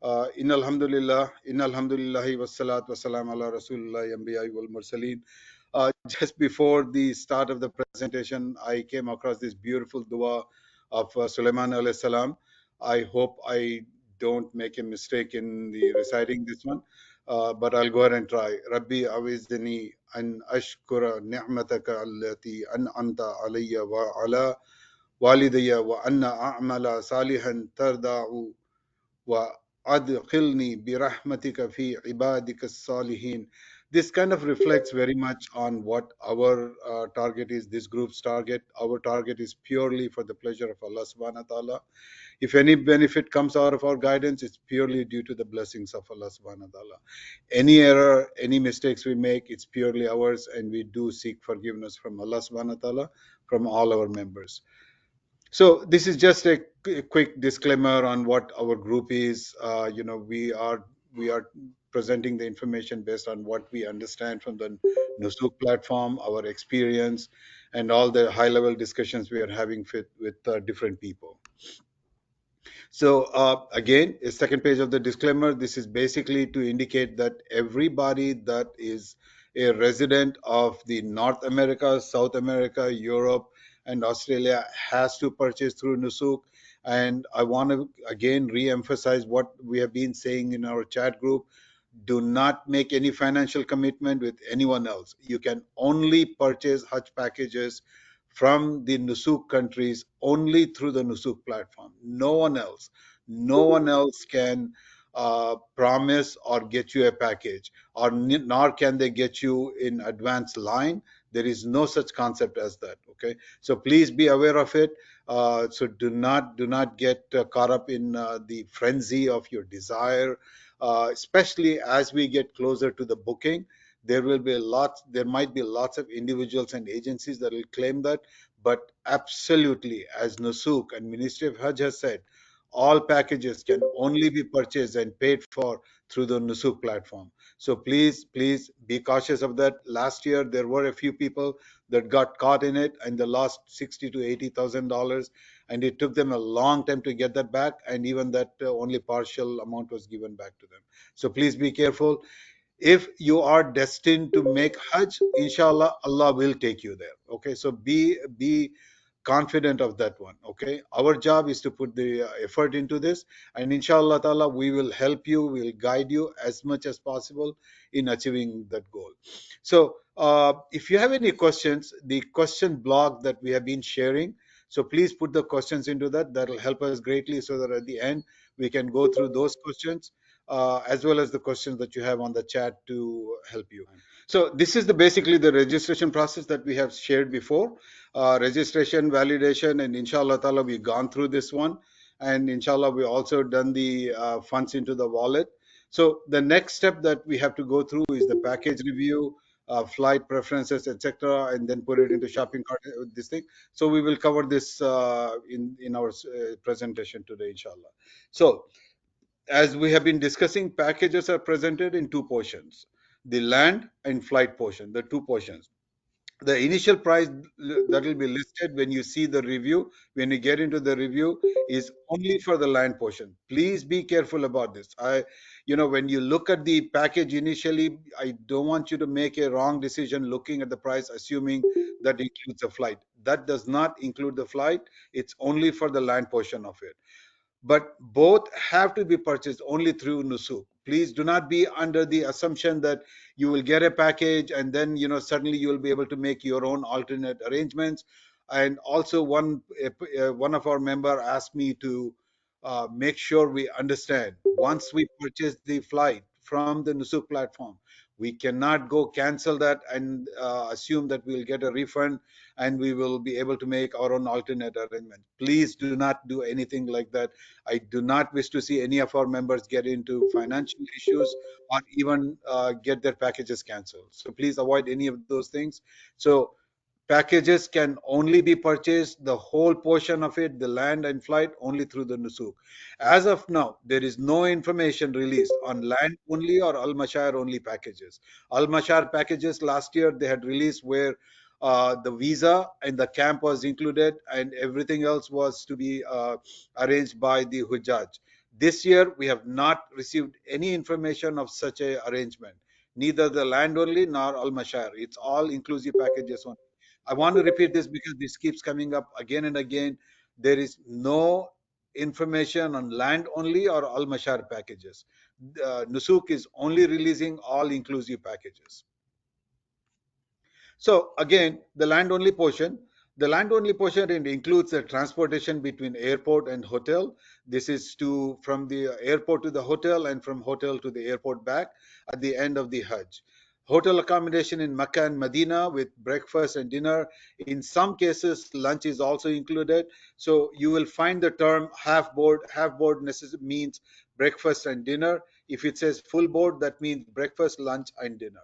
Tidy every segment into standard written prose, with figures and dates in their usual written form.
Inna alhamdulillahi wassalat wassalam ala rasulullah anbiya wal mursaleen. Just before the start of the presentation, I came across this beautiful dua of Sulaiman alayhi salam. I hope I don't make a mistake in the reciting this one, but I'll go ahead and try. Rabbi awizni an ashkura ni'mataka allati an'amta alayya wa ala walidayya wa anna a'mala salihan tarda'u وَأَدْخِلْنِي بِرَحْمَتِكَ فِي عِبَادِكَ الصَّالِحِينَ. This kind of reflects very much on what our target is, this group's target. Our target is purely for the pleasure of Allah subhanahu wa ta'ala. If any benefit comes out of our guidance, it's purely due to the blessings of Allah subhanahu wa ta'ala. Any error, any mistakes we make, it's purely ours, and we do seek forgiveness from Allah subhanahu wa ta'ala, from all our members. So this is just a quick disclaimer on what our group is. We are presenting the information based on what we understand from the Nusuk platform, our experience, and all the high-level discussions we are having with different people. So again, a second page of the disclaimer. This is basically to indicate that everybody that is a resident of the North America, South America, Europe, and Australia has to purchase through Nusuk. And I want to again re-emphasize what we have been saying in our chat group. Do not make any financial commitment with anyone else. You can only purchase Hajj packages from the Nusuk countries only through the Nusuk platform. No one else can promise or get you a package, or nor can they get you in advance line. There is no such concept as that. Okay, so please be aware of it. So do not get caught up in the frenzy of your desire, especially as we get closer to the booking. There might be lots of individuals and agencies that will claim that, but absolutely, as Nusuk and Ministry of Hajj has said, all packages can only be purchased and paid for through the Nusuk platform. So please be cautious of that. Last year there were a few people that got caught in it and they lost $60,000 to $80,000, and it took them a long time to get that back, and even that only partial amount was given back to them. So please be careful. If you are destined to make Hajj, inshallah, Allah will take you there. Okay, so be confident of that one. Okay, our job is to put the effort into this, and inshallah ta'ala, we will help you, we will guide you as much as possible in achieving that goal. So if you have any questions, the question blog that we have been sharing, so please put the questions into that. That will help us greatly, so that at the end we can go through those questions, as well as the questions that you have on the chat to help you. So this is basically the registration process that we have shared before. Registration, validation, and inshallah ta'ala, we've gone through this one. And inshallah, we also done the funds into the wallet. So the next step that we have to go through is the package review, flight preferences, etc., and then put it into shopping cart, this thing. So we will cover this in our presentation today, inshallah. So as we have been discussing, packages are presented in two portions: the land and flight portion, the two portions. The initial price that will be listed when you see the review, when you get into the review, is only for the land portion. Please be careful about this. When you look at the package initially, I don't want you to make a wrong decision looking at the price, assuming that includes a flight. That does not include the flight. It's only for the land portion of it, but both have to be purchased only through Nusuk. Please do not be under the assumption that you will get a package and then suddenly you will be able to make your own alternate arrangements. And also, one of our member asked me to make sure we understand, once we purchase the flight from the Nusuk platform, we cannot go cancel that and assume that we'll get a refund and we will be able to make our own alternate arrangement. Please do not do anything like that. I do not wish to see any of our members get into financial issues or even get their packages canceled. So please avoid any of those things. So packages can only be purchased, the whole portion of it, the land and flight, only through the Nusuk. As of now, there is no information released on land only or Al Mashar only packages. Al Mashar packages last year they had released where the visa and the camp was included and everything else was to be arranged by the Hujjaj. This year, we have not received any information of such a arrangement, neither the land only nor Al Mashar. It's all inclusive packages only. I want to repeat this because this keeps coming up again and again. There is no information on land only or Al Mashar packages. Nusuk is only releasing all inclusive packages. So again, the land only portion it includes the transportation between airport and hotel. This is to from the airport to the hotel and from hotel to the airport back at the end of the Hajj. Hotel accommodation in Mecca and Medina with breakfast and dinner. In some cases, lunch is also included. So you will find the term half board. Half board means breakfast and dinner. If it says full board, that means breakfast, lunch, and dinner.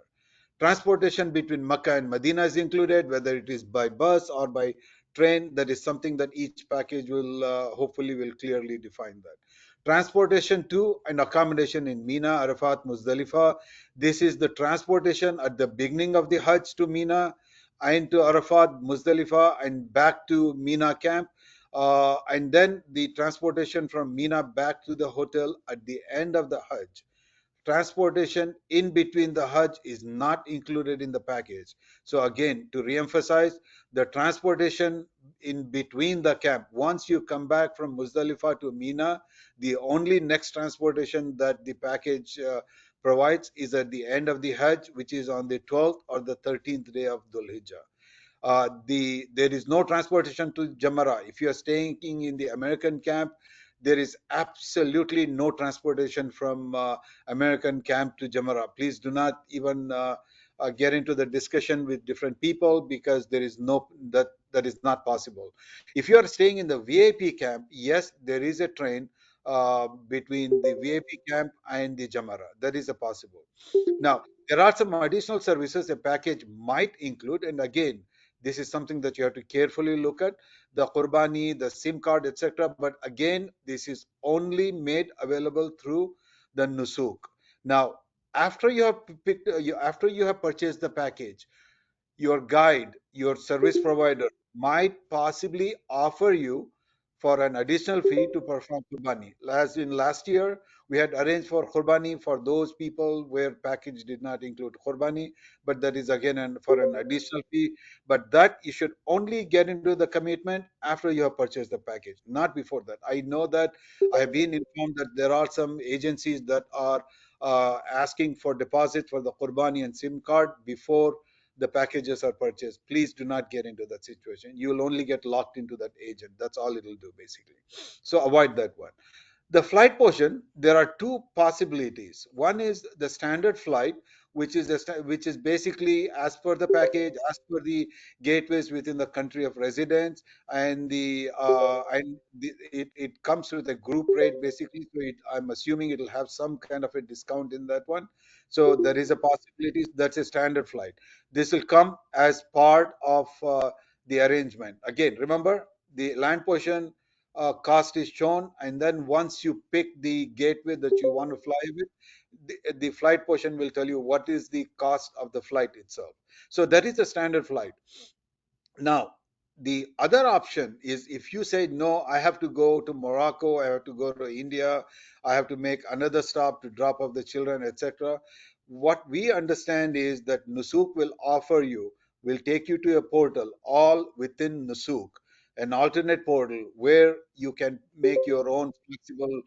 Transportation between Makkah and Medina is included, whether it is by bus or by train. That is something that each package will hopefully will clearly define that. Transportation to and accommodation in Mina, Arafat, Muzdalifah. This is the transportation at the beginning of the Hajj to Mina and to Arafat, Muzdalifah, and back to Mina camp. And then the transportation from Mina back to the hotel at the end of the Hajj. Transportation in between the Hajj is not included in the package. So again, to re-emphasize, the transportation in between the camp, once you come back from Muzdalifah to Mina, the only next transportation that the package provides is at the end of the Hajj, which is on the 12th or the 13th day of Dhul Hijjah. There is no transportation to Jamara. If you are staying in the American camp, there is absolutely no transportation from American camp to Jamara. Please do not even get into the discussion with different people because there is no that is not possible. If you are staying in the VIP camp, yes, there is a train between the VIP camp and the Jamara. That is a possible. Now, there are some additional services a package might include, and again, this is something that you have to carefully look at the Qurbani, the SIM card, etc. But again, this is only made available through the Nusuk. Now, after you have purchased the package, your guide, your service provider might possibly offer you for an additional fee to perform Qurbani. As in last year, we had arranged for Qurbani for those people where package did not include Qurbani, but that is again for an additional fee. But that you should only get into the commitment after you have purchased the package, not before that. I know that I have been informed that there are some agencies that are asking for deposit for the Qurbani and SIM card before the packages are purchased. Please do not get into that situation. You will only get locked into that agent. That's all it will do basically. So avoid that one. The flight portion, there are two possibilities. One is the standard flight, which is basically as per the package, as per the gateways within the country of residence, and it comes with a group rate basically. So I'm assuming it will have some kind of a discount in that one. So there is a possibility that's a standard flight. This will come as part of the arrangement. Again, remember the land portion cost is shown, and then once you pick the gateway that you want to fly with, the flight portion will tell you what is the cost of the flight itself. So that is the standard flight. Now, the other option is if you say, no, I have to go to Morocco, I have to go to India, I have to make another stop to drop off the children, etc. What we understand is that Nusuk will offer you, will take you to a portal all within Nusuk, an alternate portal where you can make your own flexible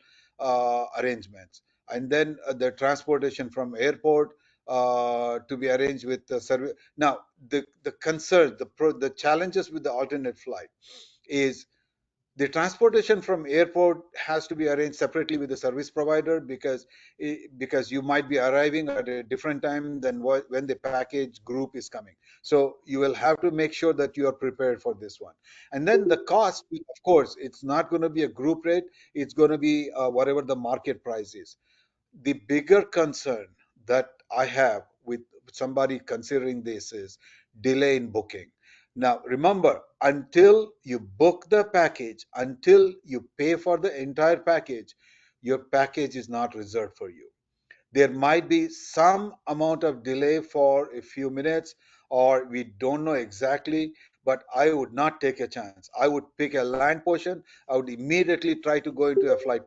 arrangements. And then the transportation from airport to be arranged with the service. Now, the concern, the challenges with the alternate flight is the transportation from airport has to be arranged separately with the service provider because you might be arriving at a different time than when the package group is coming. So you will have to make sure that you are prepared for this one. And then the cost, of course, it's not going to be a group rate. It's going to be whatever the market price is. The bigger concern that I have with somebody considering this is delay in booking. Now, remember, until you book the package, until you pay for the entire package, your package is not reserved for you. There might be some amount of delay for a few minutes, or we don't know exactly, but I would not take a chance. I would pick a land portion. I would immediately try to go into a flight.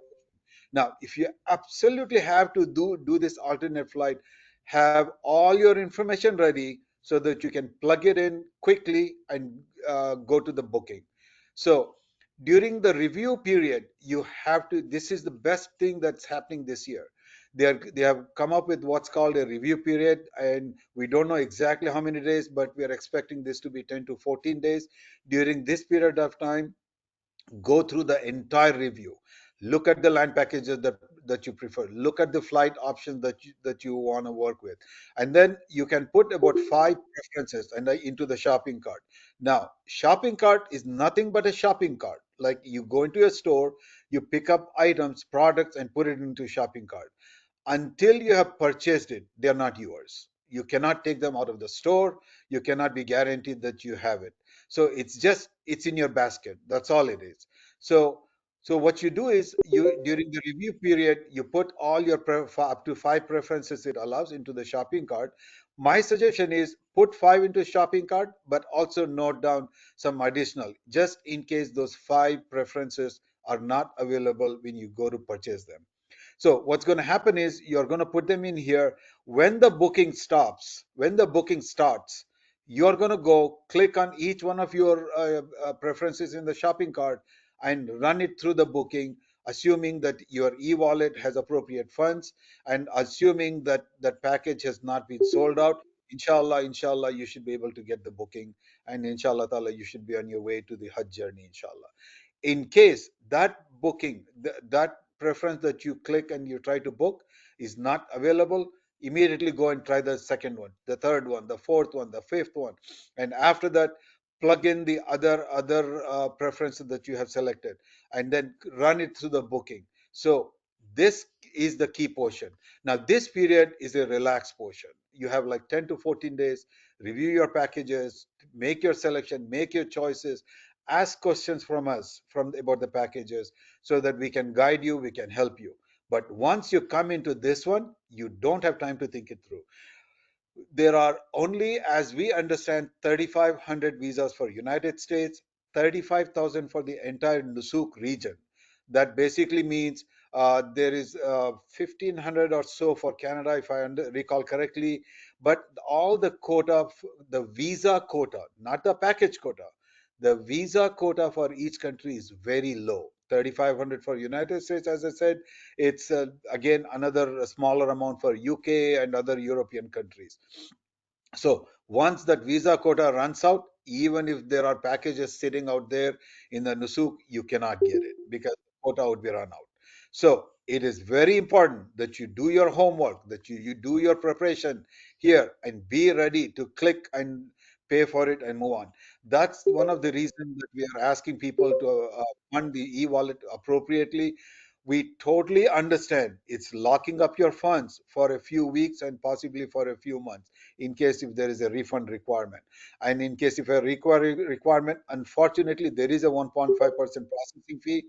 Now, if you absolutely have to do this alternate flight, have all your information ready so that you can plug it in quickly and go to the booking. So during the review period, you have to. This is the best thing that's happening this year. They have come up with what's called a review period, and we don't know exactly how many days, but we are expecting this to be 10 to 14 days. During this period of time, go through the entire review, look at the land packages that you prefer, look at the flight options that you want to work with, and then you can put about five preferences and into the shopping cart. Now, shopping cart is nothing but a shopping cart. Like, you go into a store, you pick up items, products, and put it into shopping cart. Until you have purchased it, they are not yours. You cannot take them out of the store. You cannot be guaranteed that you have it. So it's in your basket. That's all it is. So so what you do is, you during the review period, you put all your up to five preferences it allows into the shopping cart. My suggestion is, put five into shopping cart, but also note down some additional, just in case those five preferences are not available when you go to purchase them. So what's going to happen is, you're going to put them in here. When the booking starts, you're going to go click on each one of your preferences in the shopping cart and run it through the booking, assuming that your e-wallet has appropriate funds, and assuming that that package has not been sold out. Inshallah, you should be able to get the booking, and inshallah ta'ala, you should be on your way to the Hajj journey, inshallah. In case that booking, that preference that you click and you try to book is not available, immediately go and try the second one, the third one, the fourth one, the fifth one, and after that, plug in the other preferences that you have selected, and then run it through the booking. So this is the key portion. Now, this period is a relaxed portion. You have like 10 to 14 days. Review your packages, make your selection, make your choices, ask questions from us from about the packages, so that we can guide you, we can help you. But once you come into this one, you don't have time to think it through. There are only, as we understand, 3,500 visas for United States, 35,000 for the entire Nusuk region. That basically means there is 1,500 or so for Canada, if I recall correctly. But all the quota, the visa quota, not the package quota, the visa quota for each country is very low. 3,500 for United States, as I said. It's again another smaller amount for UK and other European countries. So once that visa quota runs out, even if there are packages sitting out there in the Nusuk, you cannot get it because the quota would be run out. So it is very important that you do your homework, that you do your preparation here and be ready to click and pay for it and move on. That's one of the reasons that we are asking people to fund the e-wallet appropriately. We totally understand it's locking up your funds for a few weeks and possibly for a few months, in case if there is a refund requirement. And in case if a requirement, unfortunately, there is a 1.5% processing fee.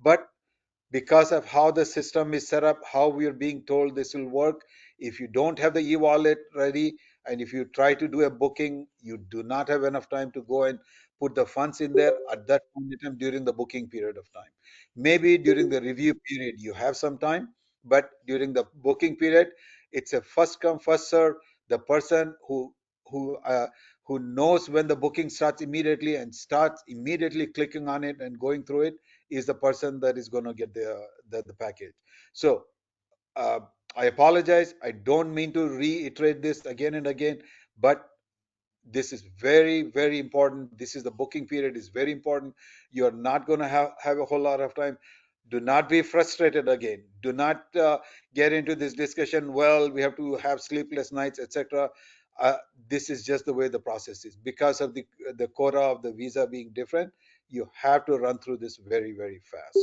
But because of how the system is set up, how we are being told this will work, if you don't have the e-wallet ready, and if you try to do a booking, you do not have enough time to go and put the funds in there at that point in time during the booking period of time. Maybe during the review period you have some time, but during the booking period, it's a first come first serve. The person who uh, who knows when the booking starts immediately and starts immediately clicking on it and going through it is the person that is going to get the package. So uh, I apologize. I don't mean to reiterate this again and again, but this is very, very important. This is the booking period is very important. You're not going to have a whole lot of time. Do not be frustrated again. Do not get into this discussion. Well, we have to have sleepless nights, etc. Uh, this is just the way the process is because of the quota of the visa being different. You have to run through this very, very fast.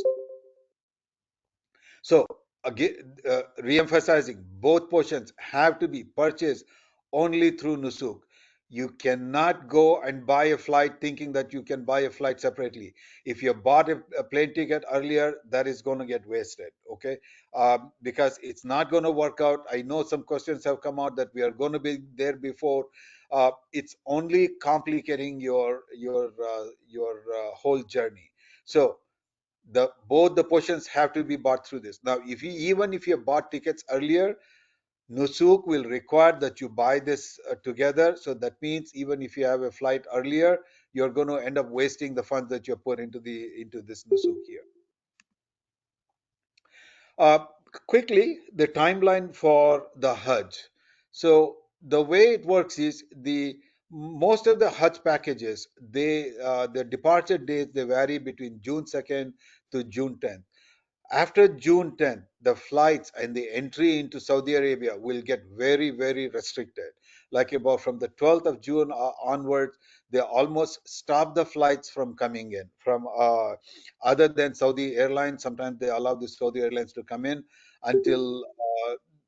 So again, re-emphasizing, both portions have to be purchased only through Nusuk. You cannot go and buy a flight thinking that you can buy a flight separately. If you bought a plane ticket earlier, that is going to get wasted, okay? Because it's not going to work out. I know some questions have come out that we are going to be there before. It's only complicating your whole journey. So The both the portions have to be bought through this. Now, if you even if you bought tickets earlier, Nusuk will require that you buy this together. So that means even if you have a flight earlier, you're going to end up wasting the funds that you put into this Nusuk here. Uh, Quickly, the timeline for the Hajj. So the way it works is the most of the Hajj packages, the departure dates they vary between June 2nd to June 10th. After June 10th, the flights and the entry into Saudi Arabia will get very, very restricted. Like about from the 12th of June onwards, they almost stop the flights from coming in. From other than Saudi Airlines, sometimes they allow the Saudi Airlines to come in until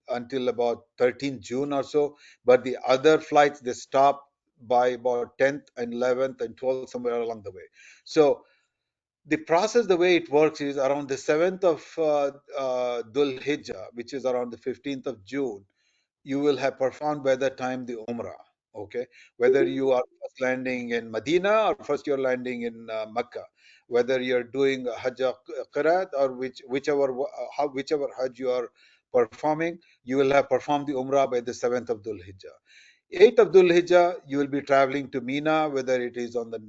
until about 13th June or so. But the other flights they stop by about 10th and 11th and 12th somewhere along the way. So the process, the way it works is around the 7th of Dhul Hijjah, which is around the 15th of June, you will have performed by the time the Umrah. Okay, whether you are first landing in Medina or first you're landing in Mecca, whether you're doing a Hajj Qirat or whichever Hajj you are performing, you will have performed the Umrah by the 7th of Dhul Hijjah. 8th of Dhul Hijjah, you will be traveling to Mina, whether it is on the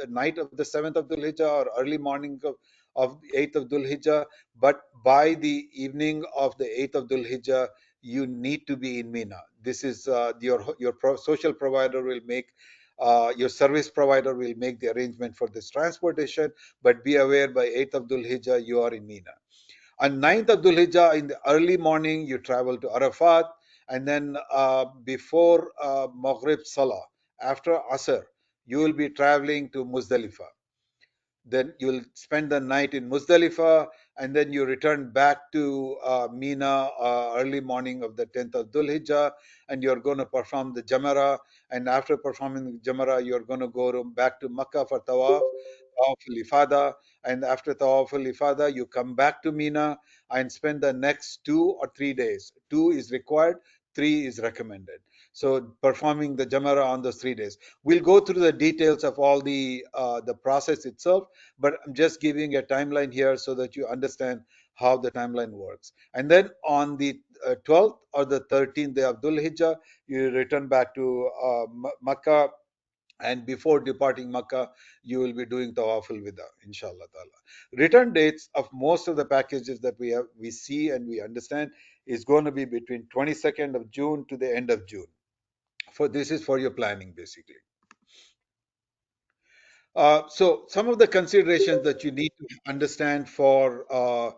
night of the 7th of Dhul Hijjah or early morning of the 8th of Dhul Hijjah. But by the evening of the 8th of Dhul Hijjah, you need to be in Mina. This is your social provider will make. Your service provider will make the arrangement for this transportation, but be aware by 8th of Dhul Hijjah you are in Mina. On 9th of Dhul Hijjah, in the early morning, you travel to Arafat, and then before Maghrib Salah, after Asr, you will be traveling to Muzdalifah. Then you'll spend the night in Muzdalifah, and then you return back to Mina early morning of the 10th of Dhul Hijjah, and you're going to perform the Jamara. And after performing the Jamara, you're going to go back to Makkah for Tawaf, Tawaf al-Ifada. And after Tawaf al-Ifada, you come back to Mina and spend the next 2 or 3 days. Two is required, three is recommended. So performing the Jamara on those 3 days. We'll go through the details of all the process itself, but I'm just giving a timeline here so that you understand how the timeline works. And then on the 12th or the 13th day of Dhul Hijjah, you return back to Makkah, and before departing Makkah, you will be doing Tawaf al-Wida, inshallah ta'ala. Return dates of most of the packages that we see and we understand is going to be between 22nd of June to the end of June. For this is for your planning basically. So some of the considerations that you need to understand uh,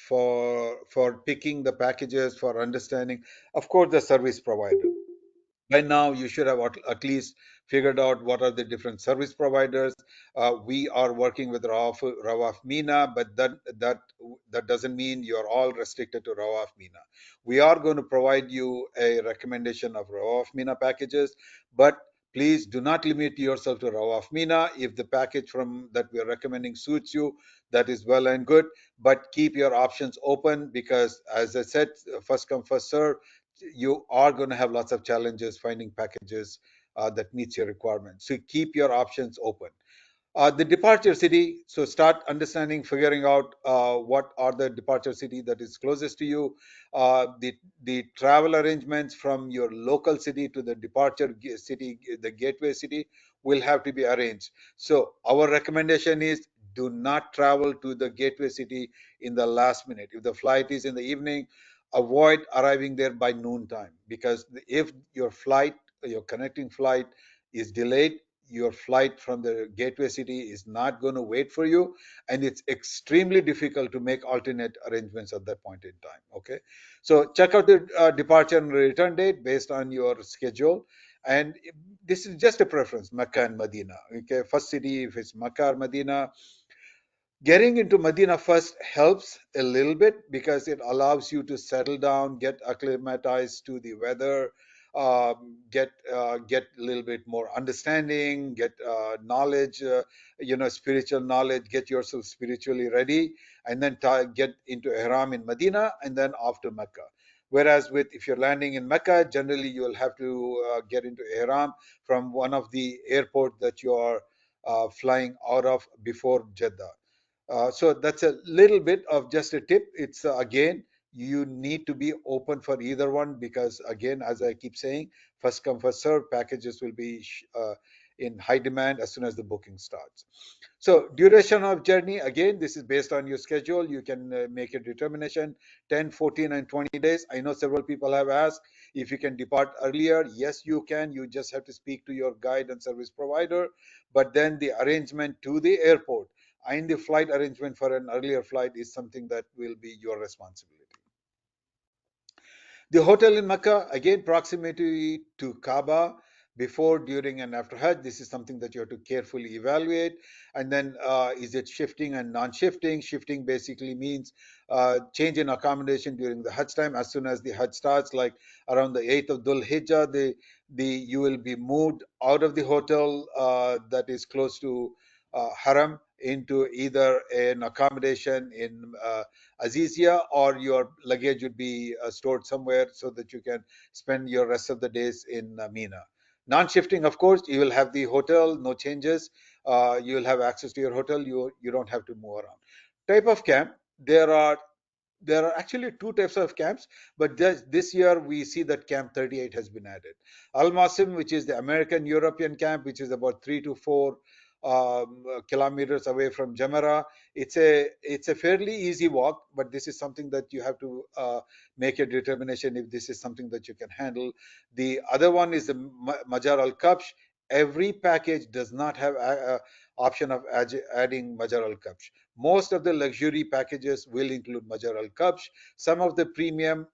for picking the packages, for understanding, of course, the service provider. By now you should have at least figured out what are the different service providers. We are working with Rawaf Mina, but that doesn't mean you're all restricted to Rawaf Mina. We are going to provide you a recommendation of Rawaf Mina packages, but please do not limit yourself to Rawaf Mina. If the package from that we are recommending suits you, that is well and good, but keep your options open, because as I said, first come first serve. You are going to have lots of challenges finding packages that meets your requirements. So keep your options open. The departure city, so start understanding, figuring out what are the departure city that is closest to you. The travel arrangements from your local city to the departure city, the gateway city, will have to be arranged. So our recommendation is do not travel to the gateway city in the last minute. If the flight is in the evening, avoid arriving there by noon time, because if your connecting flight is delayed, your flight from the gateway city is not going to wait for you, and it's extremely difficult to make alternate arrangements at that point in time. Okay, so check out the departure and return date based on your schedule, and this is just a preference, Mecca and Medina. Okay, first city, if it's Mecca or Medina, getting into Medina first helps a little bit because it allows you to settle down, get acclimatized to the weather, get a little bit more understanding, get knowledge, spiritual knowledge, get yourself spiritually ready, and then get into Ihram in Medina and then off to Mecca. Whereas with if you're landing in Mecca, generally you will have to get into Ihram from one of the airports that you are flying out of before Jeddah. So that's a little bit of just a tip. It's again, you need to be open for either one because, again, as I keep saying, first come, first serve packages will be in high demand as soon as the booking starts. So, duration of journey, again, this is based on your schedule. You can make a determination 10, 14, and 20 days. I know several people have asked if you can depart earlier. Yes, you can. You just have to speak to your guide and service provider. But then the arrangement to the airport and the flight arrangement for an earlier flight is something that will be your responsibility. The hotel in Mecca, again, proximity to Kaaba before, during, and after Hajj. This is something that you have to carefully evaluate. And then, is it shifting and non shifting? Shifting basically means change in accommodation during the Hajj time. As soon as the Hajj starts, like around the 8th of Dhul Hijjah, you will be moved out of the hotel that is close to Haram into either an accommodation in Azizia, or your luggage would be stored somewhere so that you can spend your rest of the days in Mina. Non-shifting, of course, you will have the hotel, no changes. You will have access to your hotel. You don't have to move around. Type of camp, there are actually two types of camps, but this year we see that Camp 38 has been added. Al Masim, which is the American European camp, which is about 3 to 4 kilometers away from Jamara. It's a fairly easy walk, but this is something that you have to make a determination if this is something that you can handle. The other one is the Majar Al Kapsh. Every package does not have a option of adding Majar Al Kapsh. Most of the luxury packages will include Majar Al Kabsh. Some of the premium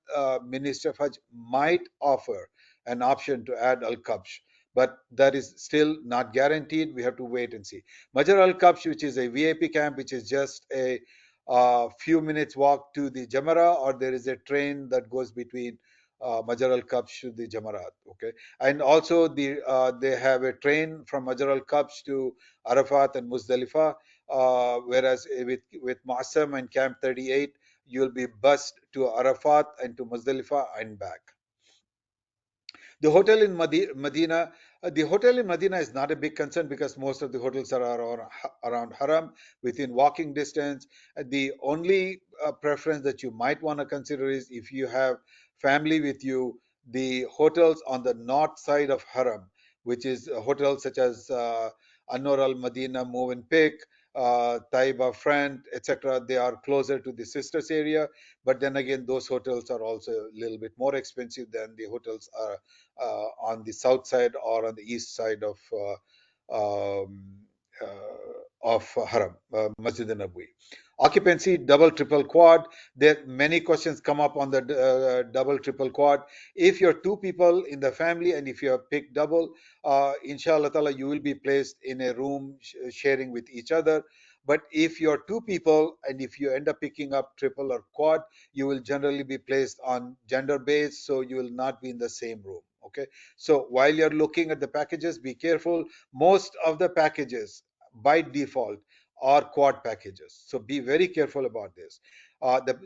Minister of Hajj might offer an option to add Al Kabsh, but that is still not guaranteed. We have to wait and see. Majar Al Kabsh, which is a VIP camp, which is just a few minutes walk to the Jamara, or there is a train that goes between Majar Al Kabsh to the Jamarat. Okay, and also they have a train from Majar Al Kabsh to Arafat and Muzdalifah, whereas with Masam and Camp 38, you'll be bused to Arafat and to Muzdalifah and back. The hotel in Medina, the hotel in Medina is not a big concern because most of the hotels are around Haram, within walking distance. The only preference that you might want to consider is if you have family with you, the hotels on the north side of Haram, which is hotels such as Anwar al Medina, Movenpick, Taiba Friend, etc. They are closer to the sisters area, but then again, those hotels are also a little bit more expensive than the hotels are on the south side or on the east side um, of Haram, Masjid Nabawi. Occupancy, double, triple, quad. There many questions come up on the double, triple, quad. If you're two people in the family and if you have picked double, inshallah ta'ala, you will be placed in a room sharing with each other. But if you're two people and if you end up picking up triple or quad, you will generally be placed on gender base, so you will not be in the same room. Okay, so while you're looking at the packages, be careful. Most of the packages by default are quad packages, so be very careful about this.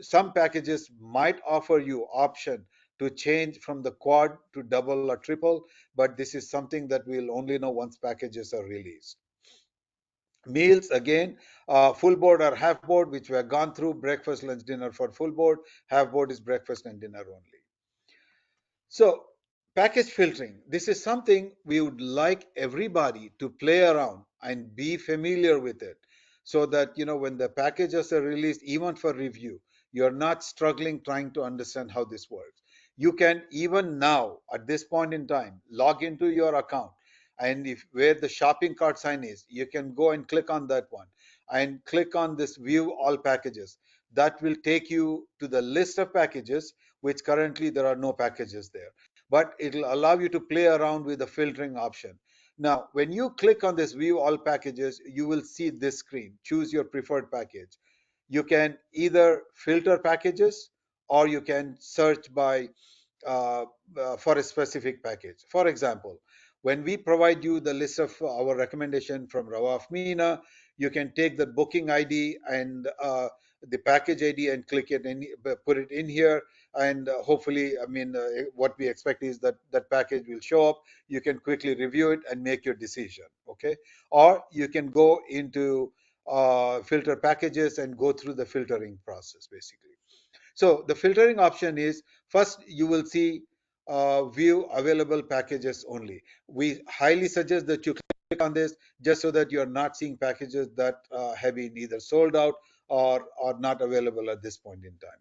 Some packages might offer you option to change from the quad to double or triple, but this is something that we'll only know once packages are released. Meals, again, full board or half board, which we have gone through. Breakfast, lunch, dinner for full board. Half board is breakfast and dinner only. So, package filtering. This is something we would like everybody to play around and be familiar with it so that, when the packages are released, even for review, you're not struggling trying to understand how this works. You can even now, at this point in time, log into your account, and if where the shopping cart sign is, you can go and click on that one and click on this view all packages. That will take you to the list of packages, which currently there are no packages there. But it'll allow you to play around with the filtering option. Now, when you click on this view all packages, you will see this screen. Choose your preferred package. You can either filter packages or you can search by uh, for a specific package. For example, when we provide you the list of our recommendation from Rawaf Mina, you can take the booking ID and the package ID and click it in, put it in here, and hopefully, I mean, what we expect is that that package will show up. You can quickly review it and make your decision. Okay, or you can go into filter packages and go through the filtering process basically. So the filtering option is, first you will see view available packages only. We highly suggest that you click on this just so that you're not seeing packages that have been either sold out or not available at this point in time.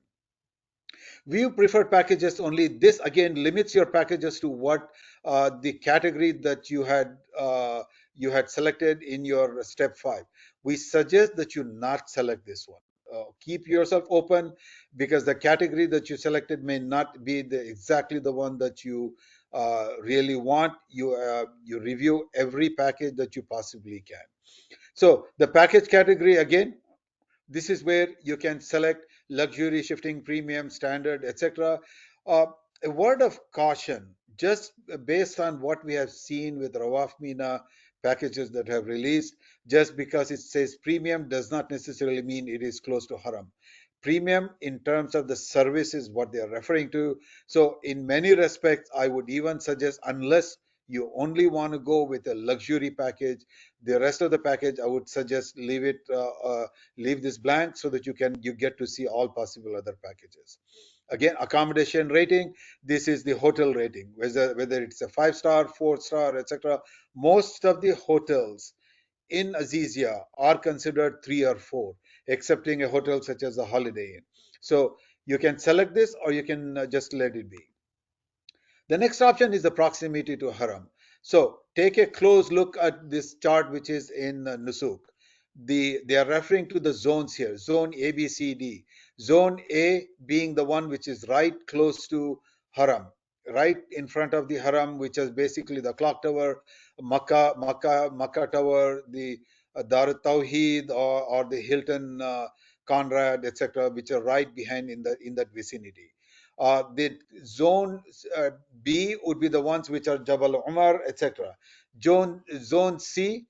View preferred packages only. This again limits your packages to what the category that you had selected in your step 5. We suggest that you not select this one. Keep yourself open, because the category that you selected may not be exactly the one that you really want. You review every package that you possibly can. So the package category, again, this is where you can select luxury, shifting, premium, standard, etc. Uh, a word of caution, just based on what we have seen with Rawaf Mina packages that have released, just because it says premium does not necessarily mean it is close to haram. Premium in terms of the service is what they are referring to. So in many respects, I would even suggest, unless you only want to go with a luxury package, the rest of the package I would suggest leave this blank so that you get to see all possible other packages. Again, accommodation rating, this is the hotel rating, whether it's a 5 star, 4 star, etc. Most of the hotels in Azizia are considered 3 or 4, excepting a hotel such as the Holiday Inn. So you can select this, or you can just let it be. The next option is the proximity to haram. So take a close look at this chart, which is in Nusuk. They are referring to the zones here, zone A, B, C, D. Zone A being the one which is right close to haram, right in front of the haram, which is basically the clock tower, Makkah Tower, the Dar Tawheed, or the Hilton, Conrad, etc., which are right behind in that vicinity. The zone B would be the ones which are Jabal Umar, etc. Zone C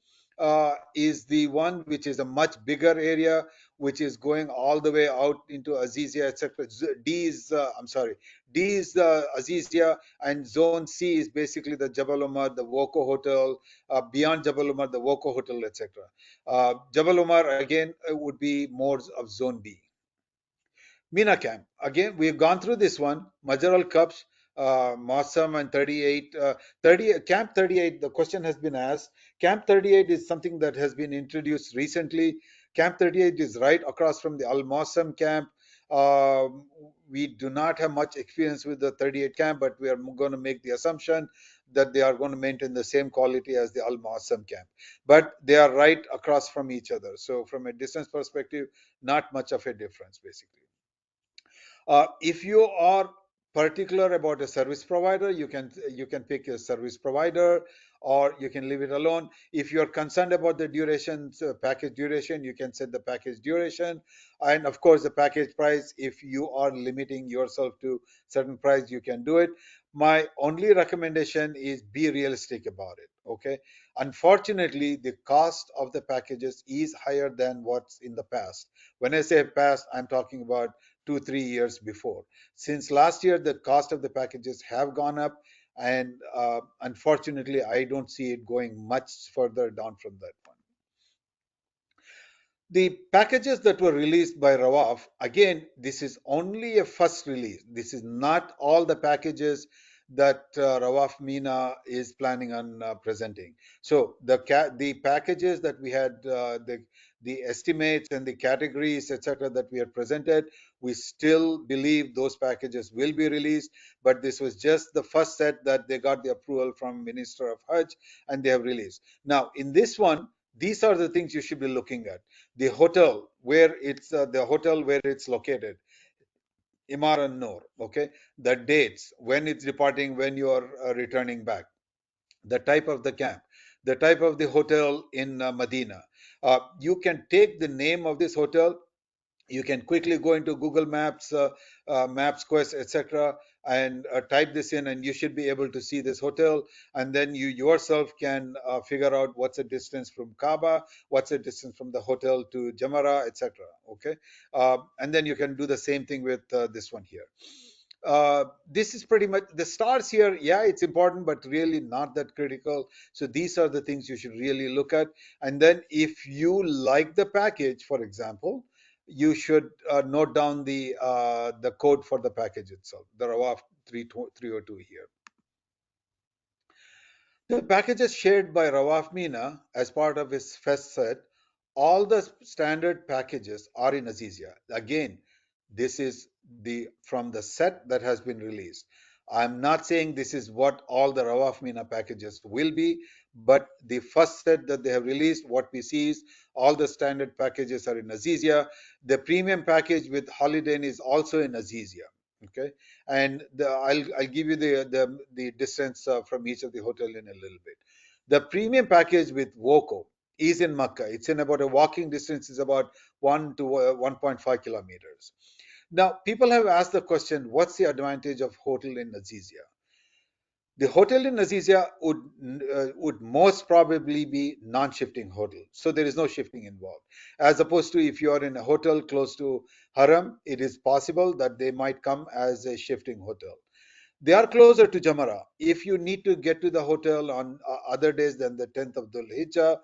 is the one which is a much bigger area, which is going all the way out into Azizia, etc. D is, I'm sorry, D is the Azizia, and Zone C is basically the Jabal Umar, the Woko Hotel, beyond Jabal Umar, the Woko Hotel, etc. Jabal Umar again would be more of Zone B. Mina camp. Again, we've gone through this one. Majaral Cups, Mausam and 38. 30, Camp 38, the question has been asked. Camp 38 is something that has been introduced recently. Camp 38 is right across from the Al Mausam camp. We do not have much experience with the 38 camp, but we are going to make the assumption that they are going to maintain the same quality as the Al Mausam camp. But they are right across from each other. So, from a distance perspective, not much of a difference, basically. If you are particular about a service provider, you can pick a service provider, or you can leave it alone. If you're concerned about the duration, package duration, you can set the package duration, and of course the package price. If you are limiting yourself to certain price, you can do it. My only recommendation is be realistic about it. Okay, unfortunately, the cost of the packages is higher than what's in the past. When I say past, I'm talking about 2 3 years before. Since last year, the cost of the packages have gone up, and unfortunately, I don't see it going much further down from that one. The packages that were released by Rawaf, again, this is only a first release. This is not all the packages that Rawaf Mina is planning on presenting. So the packages that we had, the estimates and the categories, etc., that we had presented, we still believe those packages will be released. But this was just the first set that they got the approval from Minister of Hajj, and they have released. Now, in this one, these are the things you should be looking at: the hotel where it's located, Imar and Noor. Okay, the dates, when it's departing, when you are returning back, the type of the camp, the type of the hotel in Medina. You can take the name of this hotel, you can quickly go into Google Maps, Maps Quest, etc., and type this in, and you should be able to see this hotel. And then you yourself can figure out what's the distance from Kaaba, what's the distance from the hotel to Jamara, etc. Okay, and then you can do the same thing with this one here. This is pretty much the stars here. Yeah, it's important, but really not that critical. So these are the things you should really look at. And then if you like the package, for example, you should note down the code for the package itself, the RAWAF 302 here. The packages shared by Rawaf Mina as part of his fest set, all the standard packages are in Azizia. Again, this is the from the set that has been released. I'm not saying this is what all the Rawaf Mina packages will be, but the first set that they have released, what we see is all the standard packages are in Azizia. The premium package with Holiday Inn is also in Azizia. Okay, and I'll give you the distance from each of the hotel in a little bit. The premium package with Woco is in Makkah. It's in about a walking distance is about 1 to 1.5 kilometers. Now, people have asked the question, what's the advantage of hotel in Azizia? The hotel in Azizia would most probably be non-shifting hotel, so there is no shifting involved. As opposed to if you are in a hotel close to Haram, it is possible that they might come as a shifting hotel. They are closer to Jamara. If you need to get to the hotel on other days than the 10th of Dhul Hijjah,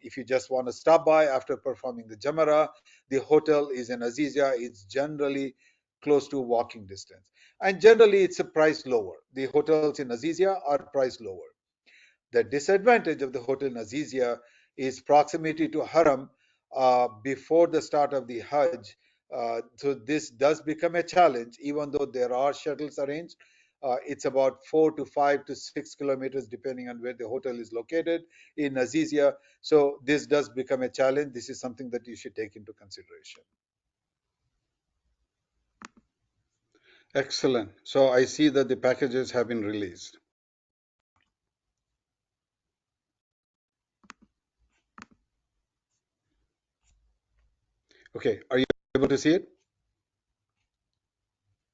if you just want to stop by after performing the Jamara, the hotel is in Azizia. It's generally close to walking distance. And generally, it's a price lower. The hotels in Azizia are priced lower. The disadvantage of the hotel in Azizia is proximity to Haram before the start of the Hajj. So this does become a challenge, even though there are shuttles arranged. It's about 4 to 5 to 6 kilometers, depending on where the hotel is located in Azizia. So this does become a challenge. This is something that you should take into consideration. Excellent. So I see that the packages have been released. Okay, are you able to see it,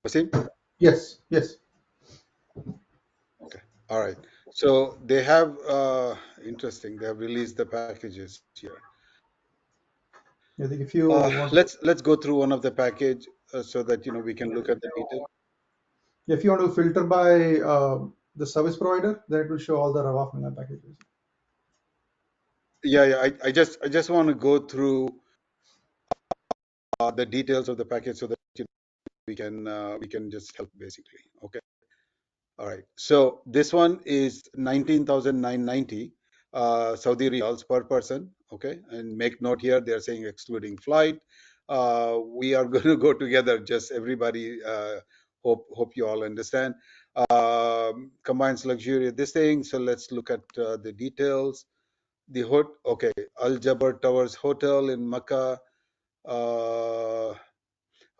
Wasim? Yes, yes. Okay, all right. So they have interesting. They have released the packages here. I think if you want, Let's go through one of the package so that we can look at the detail. if you want to filter by the service provider, then it will show all the Rawaf Mina packages. Yeah, yeah. I just want to go through the details of the package so that we can just help basically. Okay. All right. So this one is 19,990 Saudi riyals per person. Okay. And make note here, they're saying excluding flight. We are going to go together, just everybody. Hope you all understand. Combines luxury, this thing. So let's look at the details. Okay. Al Jabbar Towers Hotel in Makkah. Uh,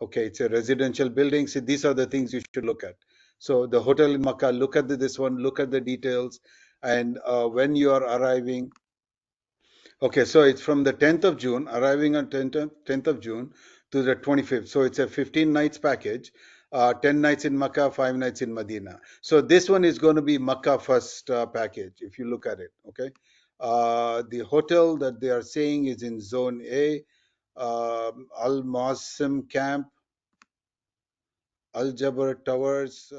Okay, it's a residential building. See, these are the things you should look at. So the hotel in Makkah, look at this one, look at the details, and when you are arriving. Okay, so it's from the 10th of June, arriving on 10th of June to the 25th. So it's a 15 nights package, 10 nights in Makkah, 5 nights in Medina. So this one is going to be Makkah first package, if you look at it. Okay, the hotel that they are saying is in Zone A, Al Masim Camp, Al Jabbar Towers.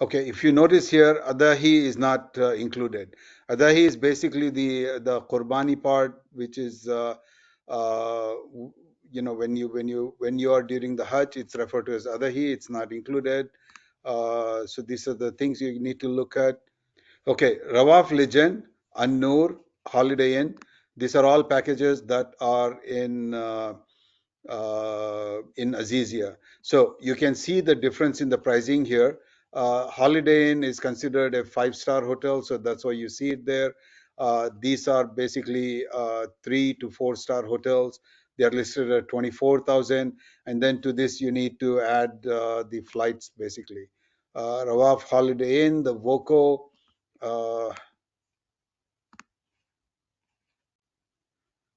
Okay, if you notice here, Adahi is not included. Adahi is basically the Qurbani part, which is uh, when you are during the Hajj, it's referred to as Adahi. It's not included. So these are the things you need to look at. Okay, Rawaf Legend, An-Noor, Holiday Inn. These are all packages that are in Azizia. So you can see the difference in the pricing here. Holiday Inn is considered a five-star hotel, so that's why you see it there. These are basically 3 to 4 star hotels. They are listed at 24,000, and then to this you need to add the flights basically. Rawaf Holiday Inn, the Voco. Uh,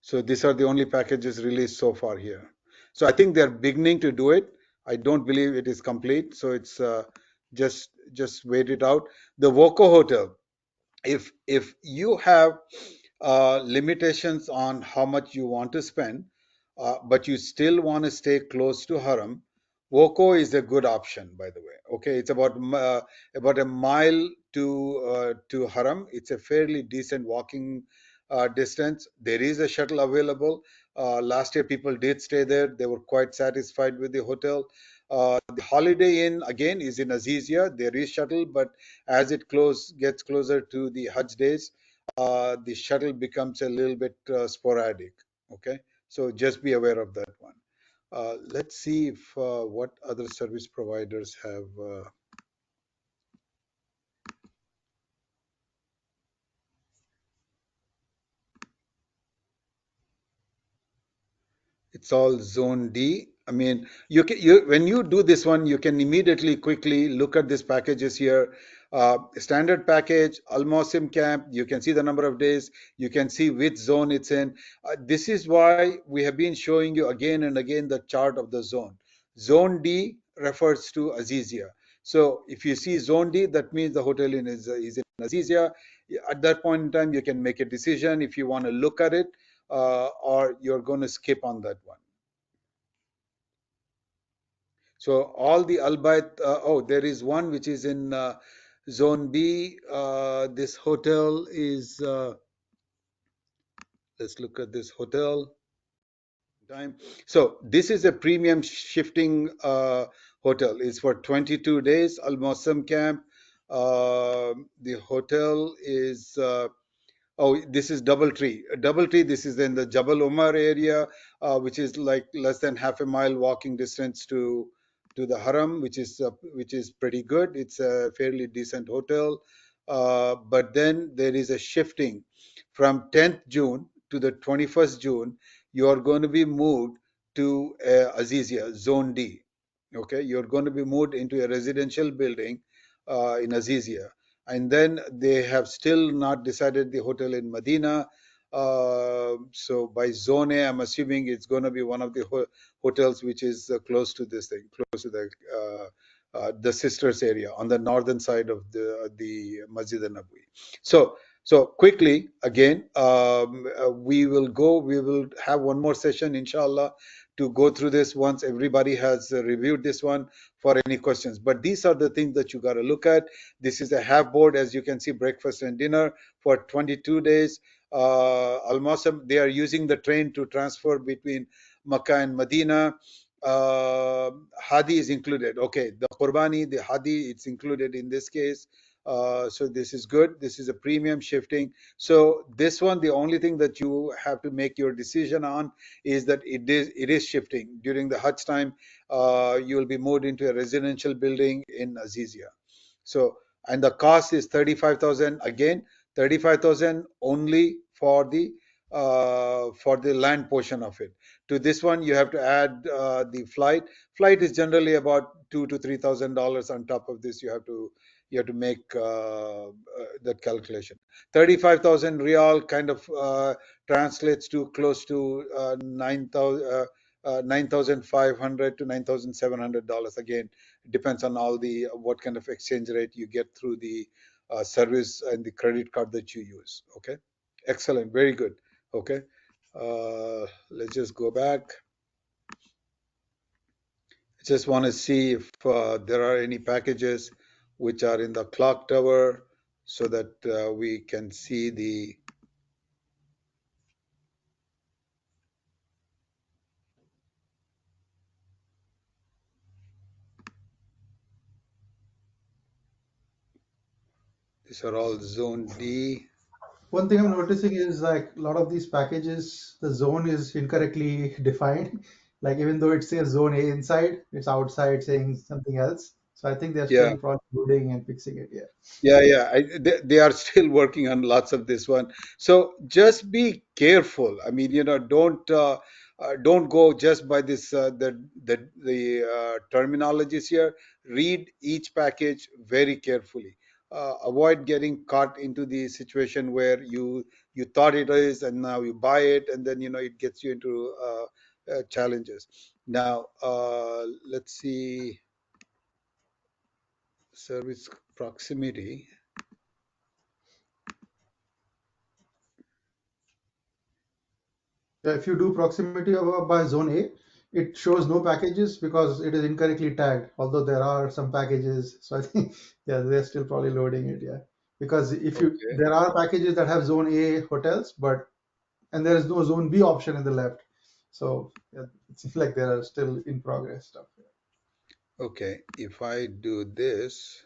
So these are the only packages released so far here. So I think they're beginning to do it. I don't believe it is complete. So it's just wait it out. The Voco Hotel. If you have limitations on how much you want to spend, but you still want to stay close to Haram, Woco is a good option, by the way. Okay, it's about a mile to Haram. It's a fairly decent walking distance. There is a shuttle available. Last year, people did stay there. They were quite satisfied with the hotel. The Holiday Inn again is in Azizia. There is shuttle, but as it gets closer to the Hajj days, the shuttle becomes a little bit sporadic. Okay, so just be aware of that one. Let's see if what other service providers have. It's all zone D. I mean, you when you do this one, you can immediately quickly look at these packages here. Standard package, Al Mosim camp. You can see the number of days. You can see which zone it's in. This is why we have been showing you again and again the chart of the zone. Zone D refers to Azizia. So if you see zone D, that means the hotel is in Azizia. At that point in time, you can make a decision if you want to look at it or you're going to skip on that one. So all the Albayt, oh, there is one which is in Zone B. This hotel is, let's look at this hotel time. So this is a premium shifting hotel. It's for 22 days, Al Mosam camp. The hotel is oh, this is Doubletree. Doubletree, this is in the Jabal Umar area, which is like less than half a mile walking distance to the Haram, which is pretty good. It's a fairly decent hotel. But then there is a shifting from 10th June to the 21st June. You are going to be moved to Azizia, Zone D. Okay, you're going to be moved into a residential building in Azizia, and then they have still not decided the hotel in Medina. So by zone A, I'm assuming it's going to be one of the hotels which is close to this thing, close to the sisters area on the northern side of the Masjid al-Nabawi. So quickly again, we will have one more session, inshallah, to go through this once everybody has reviewed this one for any questions. But these are the things that you got to look at. This is a half board, as you can see, breakfast and dinner for 22 days. Almost they are using the train to transfer between Makkah and Medina. Hadi is included. Okay, the Qurbani, the Hadi, it's included in this case. So this is good. This is a premium shifting. So this one, the only thing that you have to make your decision on is that it is shifting during the Hajj time. You will be moved into a residential building in Azizia. So, and the cost is 35,000 again, 35,000 only for the land portion of it. To this one, you have to add the flight. Flight is generally about $2,000 to $3,000 on top of this. You have to make that calculation. 35,000 real kind of translates to close to 9,500 to $9,700. Again, depends on all the what kind of exchange rate you get through the service and the credit card that you use. Okay, excellent, very good. Okay, let's just go back. Just want to see if there are any packages which are in the clock tower so that we can see the. These are all zone D. One thing I'm noticing is like a lot of these packages, the zone is incorrectly defined. Like even though it says zone A inside, it's outside saying something else. So I think they're Yeah. still probably loading and fixing it. Yeah. Yeah. They are still working on lots of this one. So just be careful. I mean, don't go just by this the terminologies here. Read each package very carefully. Avoid getting caught into the situation where you thought it is and now you buy it and then it gets you into challenges. Now let's see service proximity. Yeah, if you do proximity by zone A, it shows no packages because it is incorrectly tagged, although there are some packages. So I think, yeah, they're still probably loading it, yeah. Because if you, Okay. there are packages that have zone A hotels, but, and there is no zone B option in the left. So yeah, it seems like they are still in progress stuff. Okay. If I do this,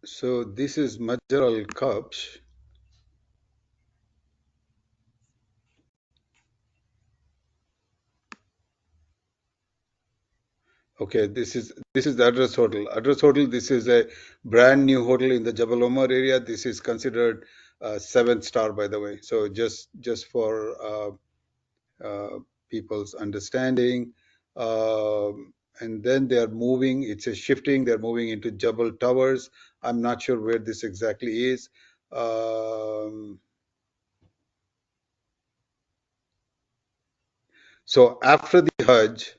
so this is Majjar al Kabsh. Okay, this is the Address Hotel. Address Hotel. This is a brand new hotel in the Jabal Omar area. This is considered 7 star, by the way. So just for people's understanding. And then they are moving. It's a shifting. They're moving into Jabal Towers. I'm not sure where this exactly is. Um, so after the Hajj,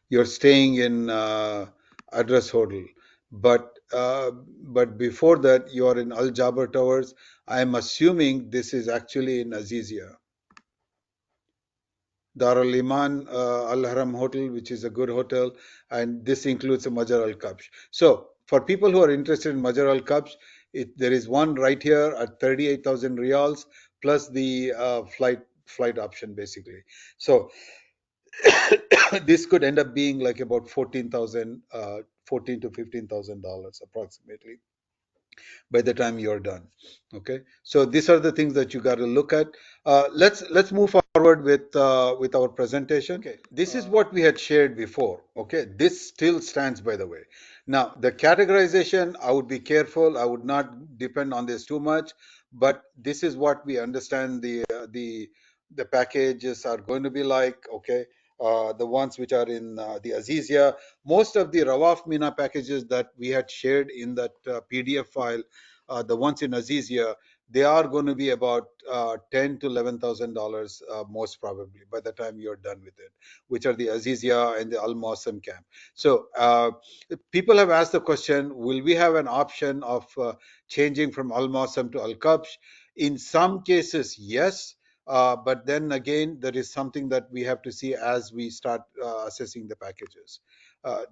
you're staying in Address Hotel, but before that, you are in Al Jaber Towers. I'm assuming this is actually in Azizia. Dar al Iman Al Haram Hotel, which is a good hotel, and this includes a Majar al Kabsh. So, for people who are interested in Majar al Kabsh, there is one right here at 38,000 riyals plus the flight option basically. So, this could end up being like about 14,000, 14 to $15,000 approximately by the time you're done. Okay, so these are the things that you got to look at. Let's move forward with our presentation. Okay, this is what we had shared before. Okay, this still stands, by the way. Now the categorization, I would be careful. I would not depend on this too much, but this is what we understand the packages are going to be like. Okay. The ones which are in the Azizia, most of the Rawaf Mina packages that we had shared in that PDF file, the ones in Azizia, they are going to be about ten to $11,000 most probably by the time you're done with it, which are the Azizia and the Al Mawsam camp. So people have asked the question: will we have an option of changing from Al Mawsam to Al Kabsh? In some cases, yes. But then again, there is something that we have to see as we start assessing the packages.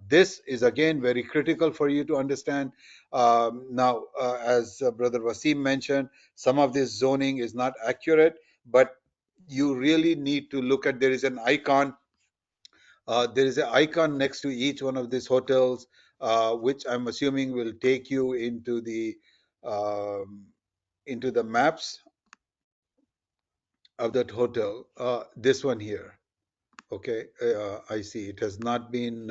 This is again very critical for you to understand. Now, as Brother Wasim mentioned, some of this zoning is not accurate, but you really need to look at, there is an icon. There is an icon next to each one of these hotels, which I'm assuming will take you um, into the maps of that hotel. This one here. Okay, I see. It has not been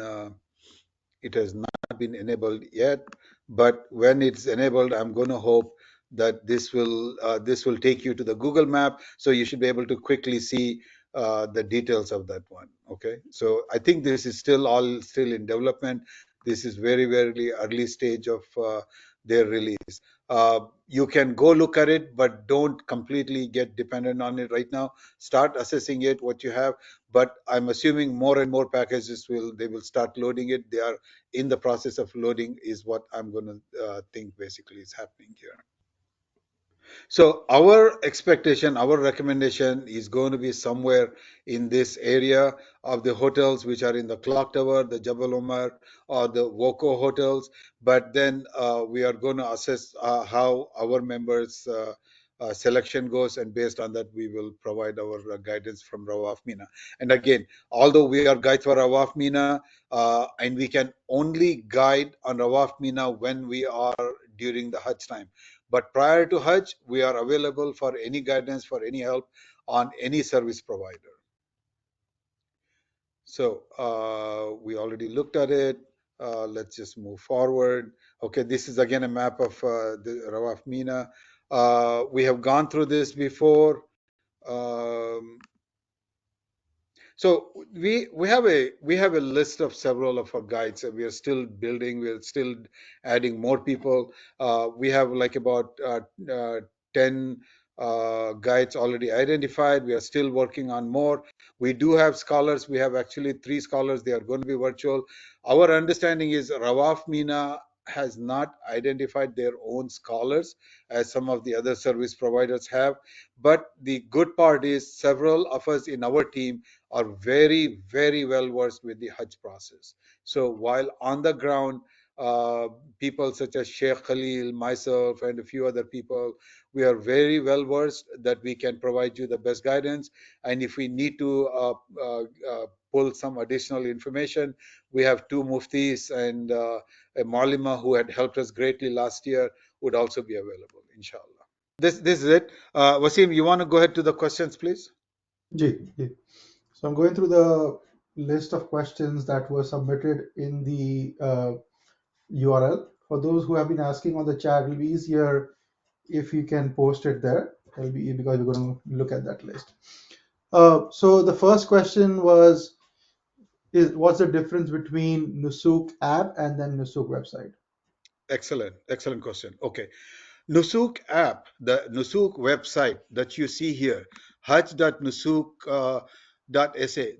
enabled yet, but when it's enabled, I'm going to hope that this will take you to the Google map, so you should be able to quickly see the details of that one. Okay, so I think this is still in development. This is very early stage of their release. You can go look at it, but don't completely get dependent on it right now. Start assessing it, what you have, but I'm assuming more and more packages will start loading it. They are in the process of loading, is what I'm going to think basically is happening here. So our expectation, our recommendation is going to be somewhere in this area of the hotels which are in the Clock Tower, the Jabal Omar, or the Woko hotels. But then we are going to assess how our members' selection goes, and based on that, we will provide our guidance from Rawaf Mina. And again, although we are guides for Rawaf Mina, and we can only guide on Rawaf Mina when we are during the Hajj time. But prior to Hajj, we are available for any guidance, for any help on any service provider. So we already looked at it. Let's just move forward. Okay, this is again a map of the Rawaf Mina. We have gone through this before. Um, So we have a list of several of our guides. We are still building. We are still adding more people. We have like about 10 guides already identified. We are still working on more. We do have scholars. We have actually 3 scholars. They are going to be virtual. Our understanding is Rawaf Mina has not identified their own scholars as some of the other service providers have. But the good part is several of us in our team are very, very well versed with the Hajj process. So while on the ground, uh, people such as Sheikh Khalil, myself, and a few other people, we are very well versed that we can provide you the best guidance. And if we need to pull some additional information, we have two muftis and a Malima who had helped us greatly last year would also be available, inshallah. This is it. Wasim, you want to go ahead to the questions, please? Ji. So I'm going through the list of questions that were submitted in the URL. For those who have been asking on the chat, it'll be easier if you can post it there. It'll be because we're going to look at that list. So the first question was, what's the difference between Nusuk app and then Nusuk website? Excellent, excellent question. Okay. Nusuk app, the Nusuk website that you see here, hajj.nusuk.sa.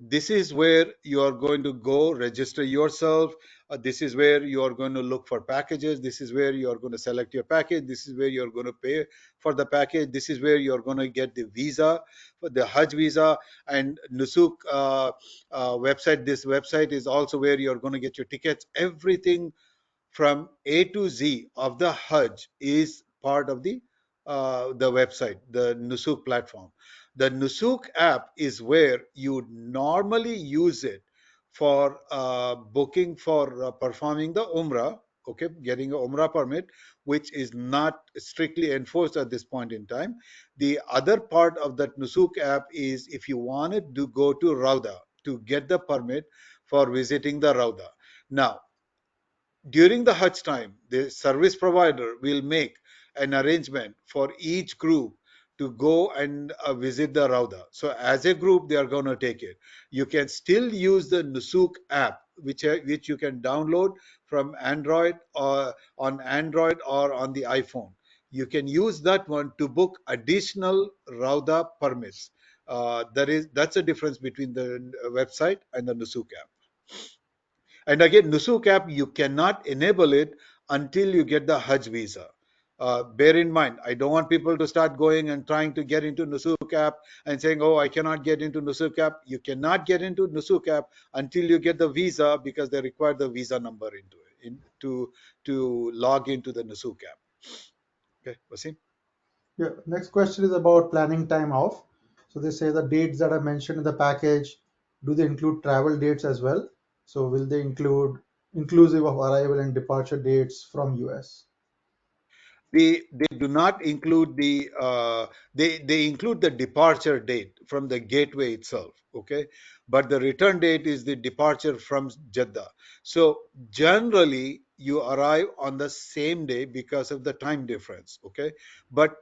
This is where you are going to go register yourself. This is where you are going to look for packages. This is where you are going to select your package. This is where you are going to pay for the package. This is where you are going to get the visa, for the Hajj visa. And Nusuk website, this website is also where you are going to get your tickets. Everything from A to Z of the Hajj is part of the website, the Nusuk platform. The Nusuk app is where you normally use it for booking for performing the Umrah, okay, getting a Umrah permit, which is not strictly enforced at this point in time. The other part of that Nusuk app is if you wanted to go to Rauda to get the permit for visiting the Rauda. Now, during the Hajj time, the service provider will make an arrangement for each group to go and visit the Rauda. So, as a group, they are going to take it. You can still use the Nusuk app, which you can download from Android or on the iPhone. You can use that one to book additional Rauda permits. That's a difference between the website and the Nusuk app. And again, Nusuk app, you cannot enable it until you get the Hajj visa. Bear in mind, I don't want people to start going and trying to get into Nusuk app and saying, oh, I cannot get into Nusuk app. You cannot get into Nusuk app until you get the visa because they require the visa number into it to log into the Nusuk app. Okay, Wasim? Yeah, next question is about planning time off. So they say the dates that are mentioned in the package, do they include travel dates as well? So will they include inclusive of arrival and departure dates from US? They do not include they include the departure date from the gateway itself, okay, but the return date is the departure from Jeddah. So generally you arrive on the same day because of the time difference, okay, but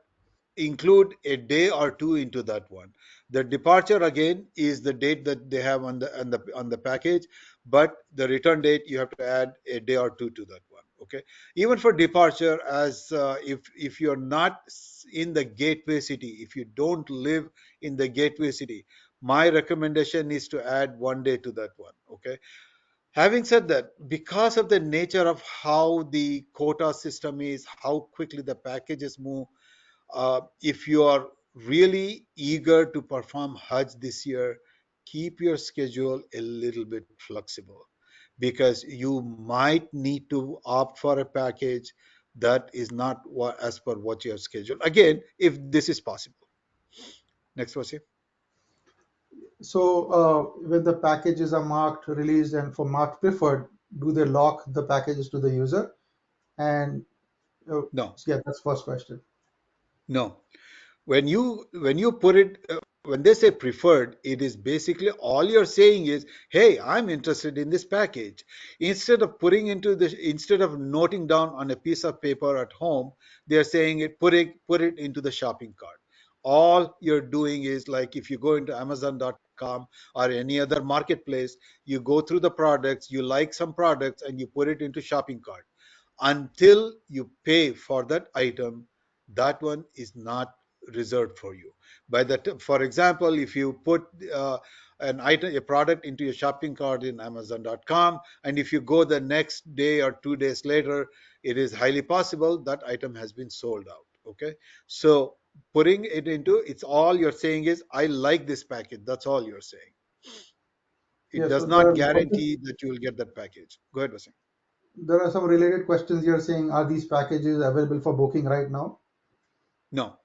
include a day or two into that one. The departure again is the date that they have on the package, but the return date you have to add a day or two to that one. Okay, even for departure, as if you're not in the gateway city, if you don't live in the gateway city, my recommendation is to add one day to that one. Okay, having said that, because of the nature of how the quota system is, how quickly the packages move, if you are really eager to perform Hajj this year, keep your schedule a little bit flexible because you might need to opt for a package that is not as per what you have scheduled. Again, if this is possible. Next question. So when the packages are marked released and for marked preferred, do they lock the packages to the user? And No, yeah, that's first question. no. When you put it when they say preferred, it is basically all you're saying is, hey, I'm interested in this package. Instead of noting down on a piece of paper at home, they're saying it, put it into the shopping cart. All you're doing is, like, if you go into amazon.com or any other marketplace, you go through the products, you like some products, and you put it into shopping cart until you pay for that item. That one is not reserved for you. For example, if you put an item, a product into your shopping cart in amazon.com, and if you go the next day or 2 days later, it is highly possible that item has been sold out. Okay, so putting it into, it's all you're saying is I like this package. That's all you're saying. It Yeah, does so not guarantee that you will get that package. Go ahead, Wasim. there are some related questions here saying, are these packages available for booking right now? No.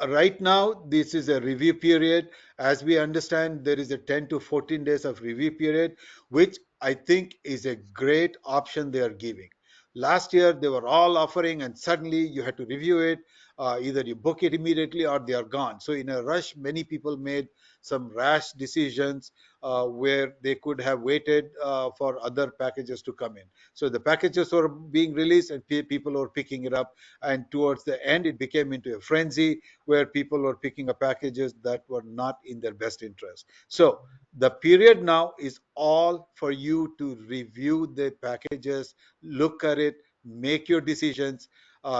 Right now, this is a review period. As we understand, there is a 10 to 14 days of review period, which I think is a great option they are giving. Last year, they were all offering, and suddenly you had to review it. Either you book it immediately or they are gone. So, in a rush, many people made some rash decisions where they could have waited for other packages to come in. So, the packages were being released and people were picking it up, and towards the end it became into a frenzy where people were picking up packages that were not in their best interest. So the period now is all for you to review the packages, look at it, make your decisions,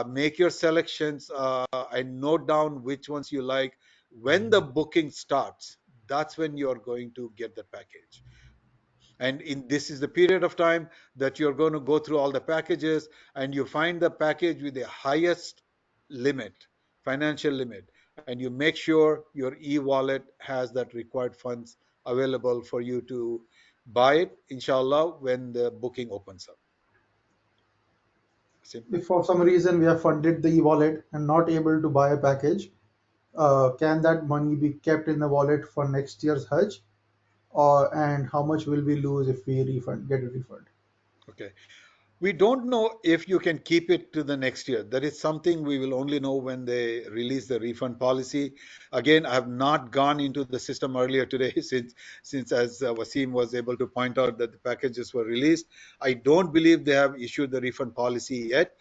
make your selections, and note down which ones you like. When the booking starts, that's when you're going to get the package. And in this is the period of time that you're going to go through all the packages, and you find the package with the highest limit, financial limit, and you make sure your e-wallet has that required funds available for you to buy it, inshallah, when the booking opens up. Simple. If for some reason we have funded the e-wallet and not able to buy a package, can that money be kept in the wallet for next year's Hajj? Or and how much will we lose if we get a refund? Okay. We don't know if you can keep it to the next year. That is something we will only know when they release the refund policy. Again, I have not gone into the system earlier today since as Wasim was able to point out that the packages were released. I don't believe they have issued the refund policy yet.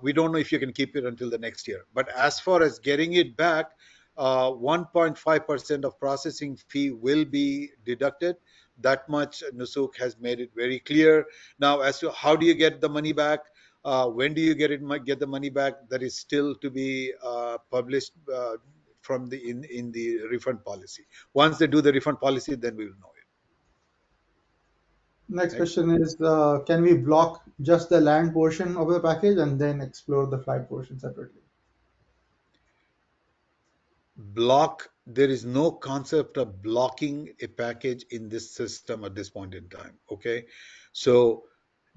We don't know if you can keep it until the next year. But as far as getting it back, 1.5% of processing fee will be deducted. That much Nusuk has made it very clear. Now, as to how do you get the money back, when do you get the money back, that is still to be published from the in the refund policy. Once they do the refund policy, then we will know Next it. Next. question is, can we block just the land portion of the package and then explore the flight portion separately? Block, there is no concept of blocking a package in this system at this point in time. Okay, so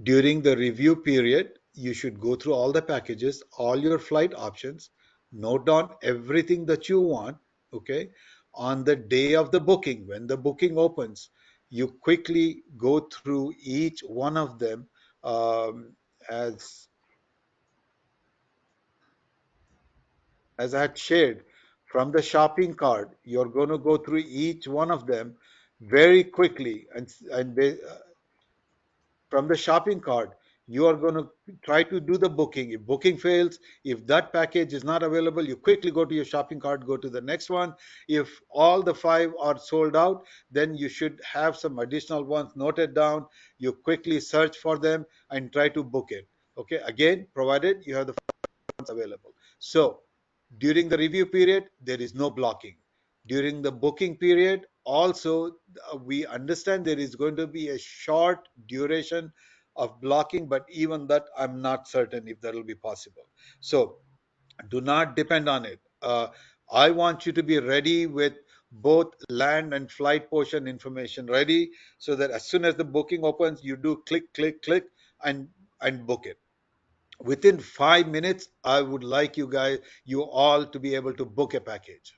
during the review period you should go through all the packages, all your flight options, note down everything that you want. Okay, on the day of the booking, when the booking opens, you quickly go through each one of them, um, as as I had shared, from the shopping cart, you're going to go through each one of them very quickly, and from the shopping cart, you are going to try to do the booking. If booking fails, if that package is not available, you quickly go to your shopping cart, go to the next one. If all the five are sold out, then you should have some additional ones noted down. You quickly search for them and try to book it. Okay, again, provided you have the available. So during the review period, there is no blocking. During the booking period, also, we understand there is going to be a short duration of blocking, but even that, I'm not certain if that will be possible. So do not depend on it. I want you to be ready with both land and flight portion information ready, so that as soon as the booking opens, you do click, click, click, and book it within 5 minutes. I would like you all to be able to book a package.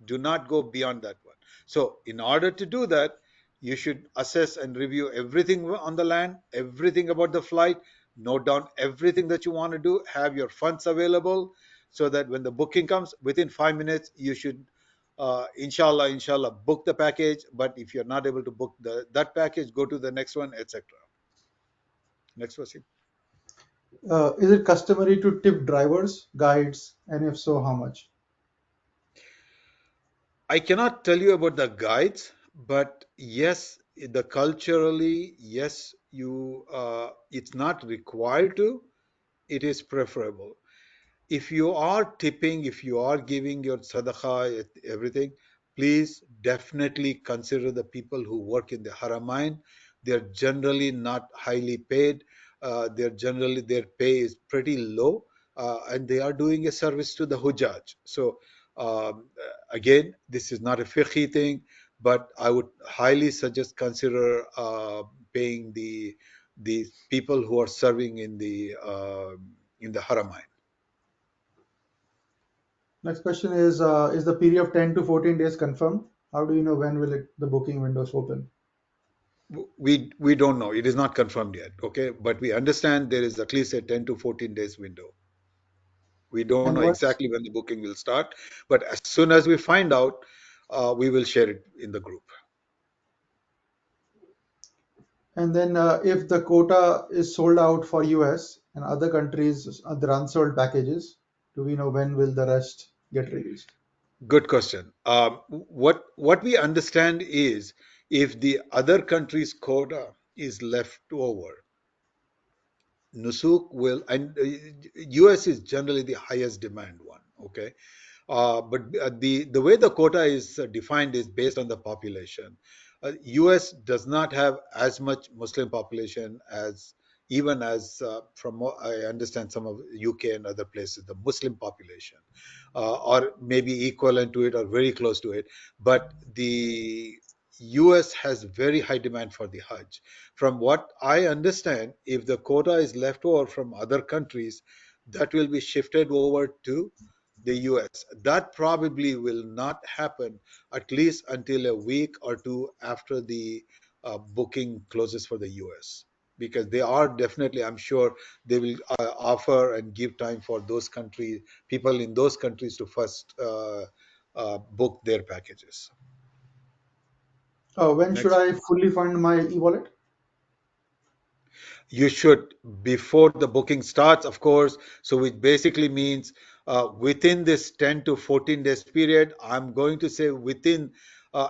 Do not go beyond that one. So in order to do that, you should assess and review everything on the land, everything about the flight, note down everything that you want to do, have your funds available, so that when the booking comes within 5 minutes, you should inshallah book the package. But if you're not able to book that package, go to the next one, etc. Next question. Is it customary to tip drivers, guides, and if so, how much? I cannot tell you about the guides, but yes, the culturally, yes, you it's not required to. It is preferable. If you are tipping, if you are giving your sadaqah, everything, please definitely consider the people who work in the haramain. They are generally not highly paid. they're generally their pay is pretty low, and they are doing a service to the Hujjaj. So again, this is not a fiqhi thing, but I would highly suggest consider paying the people who are serving in the Haramain. Next question is the period of 10 to 14 days confirmed? How do you know when will the booking windows open? We don't know. It is not confirmed yet. Okay, but we understand there is at least a 10 to 14 days window. We don't know And what's exactly when the booking will start, but as soon as we find out, we will share it in the group. and then if the quota is sold out for US and other countries, the unsold packages, do we know when will the rest get released? Good question. What we understand is if the other country's quota is left over, Nusuk will, and US is generally the highest demand one. Okay, but the way the quota is defined is based on the population. U.S. does not have as much Muslim population as even as from what I understand some of UK and other places the Muslim population, or maybe equivalent to it or very close to it. But the US has very high demand for the Hajj. From what I understand, if the quota is left over from other countries, that will be shifted over to the US. That probably will not happen at least until a week or two after the booking closes for the US. Because they are definitely, I'm sure, they will offer and give time for those countries, people in those countries to first book their packages. When should Next. I fully fund my e-wallet? You should before the booking starts, of course. So which basically means within this 10 to 14 days period, I'm going to say within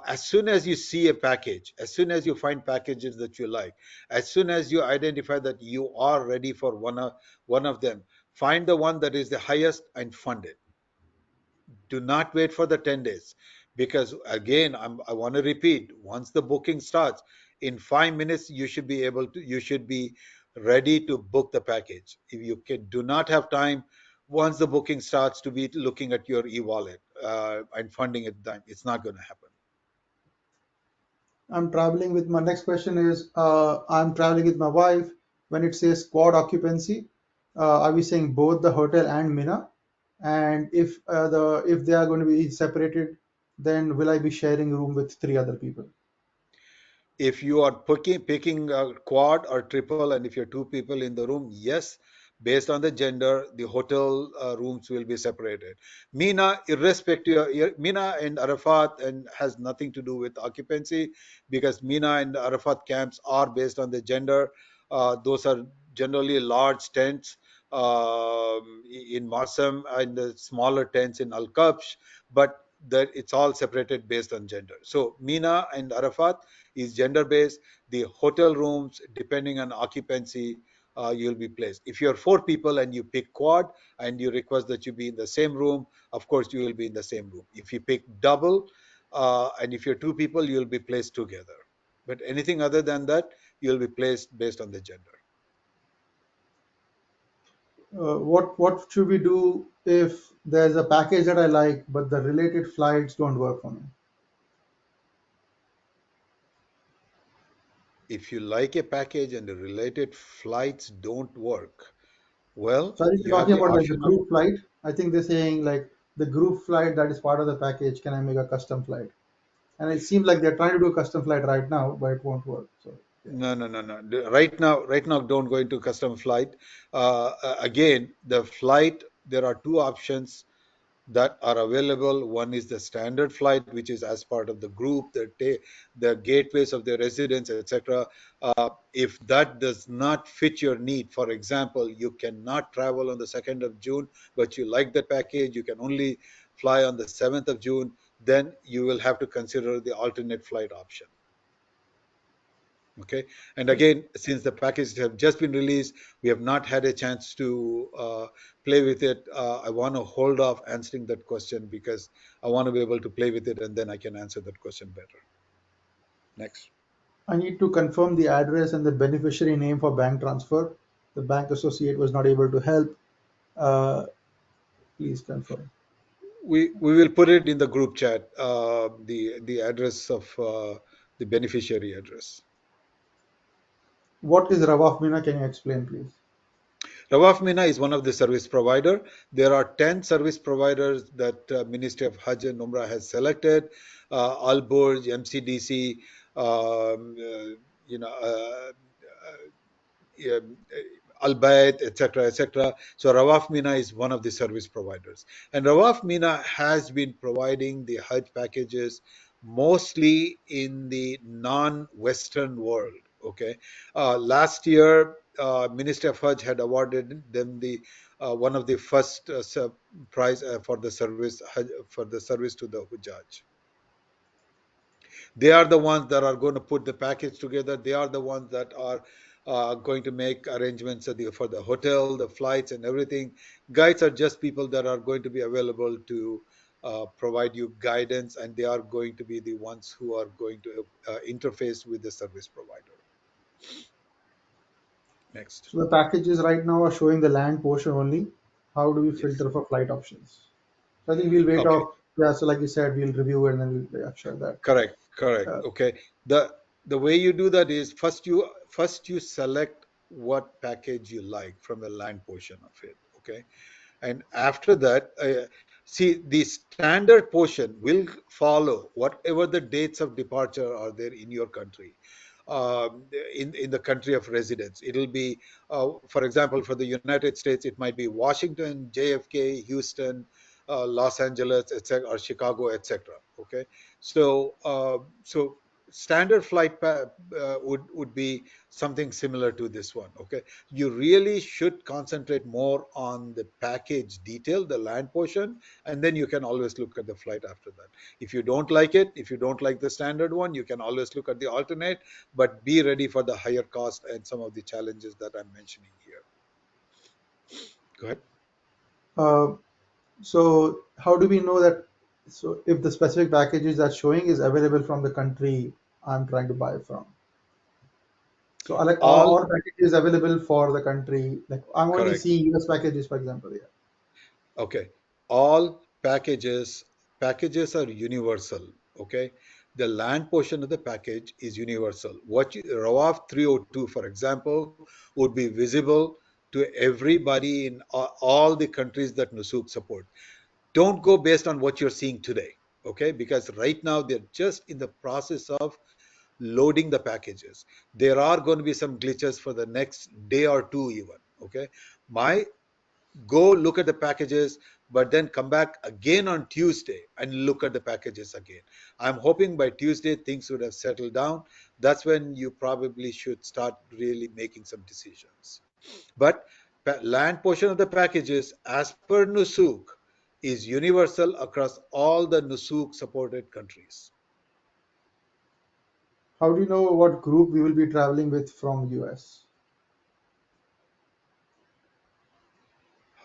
as soon as you see a package, as soon as you find packages that you like, as soon as you identify that you are ready for one of them, find the one that is the highest and fund it. Do not wait for the 10 days, because again, I want to repeat, once the booking starts, in 5 minutes you should be ready to book the package. If you do not have time, once the booking starts, to be looking at your e-wallet and funding it, then it's not going to happen. I'm traveling with my next question is I'm traveling with my wife. When it says quad occupancy, are we saying both the hotel and Mina? And if they are going to be separated, then will I be sharing a room with three other people? If you are picking a quad or triple, and if you're two people in the room, yes, based on the gender, the hotel rooms will be separated. Mina, irrespective, Mina and Arafat and has nothing to do with occupancy, because Mina and Arafat camps are based on the gender. Those are generally large tents in Marsam, and the smaller tents in Al Kabsh, but that it's all separated based on gender. So Mina and Arafat is gender based. The hotel rooms, depending on occupancy, you'll be placed. If you're four people and you pick quad and you request that you be in the same room, of course you will be in the same room. If you pick double, and if you're two people, you'll be placed together. But anything other than that, you'll be placed based on the gender. What should we do if there's a package that I like, but the related flights don't work for me? If you like a package and the related flights don't work, well, So I think you they're have talking the about like the option of. group flight. I think they're saying like the group flight that is part of the package. Can I make a custom flight? And it seems like they're trying to do a custom flight right now, but it won't work. So yeah. No, no, no, no. Right now, don't go into custom flight. Again, the flight, there are two options that are available. One is the standard flight, which is as part of the group, the gateways of the residence, etc. If that does not fit your need, for example, you cannot travel on the 2nd of June, but you like the package, you can only fly on the 7th of June, then you will have to consider the alternate flight option. Okay, and again, since the packages have just been released, we have not had a chance to play with it. I want to hold off answering that question because I want to be able to play with it, and then I can answer that question better. Next. I need to confirm the address and the beneficiary name for bank transfer. the bank associate was not able to help. Uh, Please confirm. We will put it in the group chat, the address of the beneficiary address. What is Rawaf Mina? Can you explain, please? Rawaf Mina is one of the service provider. There are 10 service providers that Ministry of Hajj and Umrah has selected. Al Burj, MCDC, um, uh, you know, Al Bayt, etc., etc. So Rawaf Mina is one of the service providers, and Rawaf Mina has been providing the Hajj packages mostly in the non-Western world. Okay, last year, Ministry of Hajj had awarded them the one of the first prize for the service for the service to the Hujjaj. They are the ones that are going to put the package together. They are the ones that are going to make arrangements for the hotel, the flights, and everything. Guides are just people that are going to be available to provide you guidance, and they are going to be the ones who are going to interface with the service provider. Next. So the packages right now are showing the land portion only. How do we Yes. filter for flight options? So I think we'll wait Okay. off. Yeah, so like you said, we'll review and then we'll share that. Correct. Correct. Uh, Okay. The way you do that is first you select what package you like from the land portion of it. Okay, and after that, see, the standard portion will follow whatever the dates of departure are there in your country, in the country of residence. It'll be, for example, for the United States, it might be Washington, JFK, Houston, Los Angeles, etc., or Chicago, etc. Okay, so standard flight would be something similar to this one. Okay, you really should concentrate more on the package detail, the land portion, and then you can always look at the flight after that. If you don't like it, if you don't like the standard one, you can always look at the alternate, but be ready for the higher cost and some of the challenges that I'm mentioning here. Go ahead. uh, so how do we know that? So if the specific packages that's showing is available from the country I'm trying to buy from. So I like All all packages available for the country. Like I'm only correct. seeing US packages, for example. Yeah. Okay. All packages are universal. Okay. The land portion of the package is universal. RAWAF 302, for example, would be visible to everybody in all the countries that Nusuk support. Don't go based on what you're seeing today. Okay, because right now they're just in the process of loading the packages. There are going to be some glitches for the next day or two, even. Okay, my go look at the packages, but then come back again on Tuesday and look at the packages again. I'm hoping by Tuesday things would have settled down. That's when you probably should start really making some decisions. But land portion of the packages, as per Nusuk, is universal across all the Nusuk supported countries. How do you know what group we will be traveling with from US?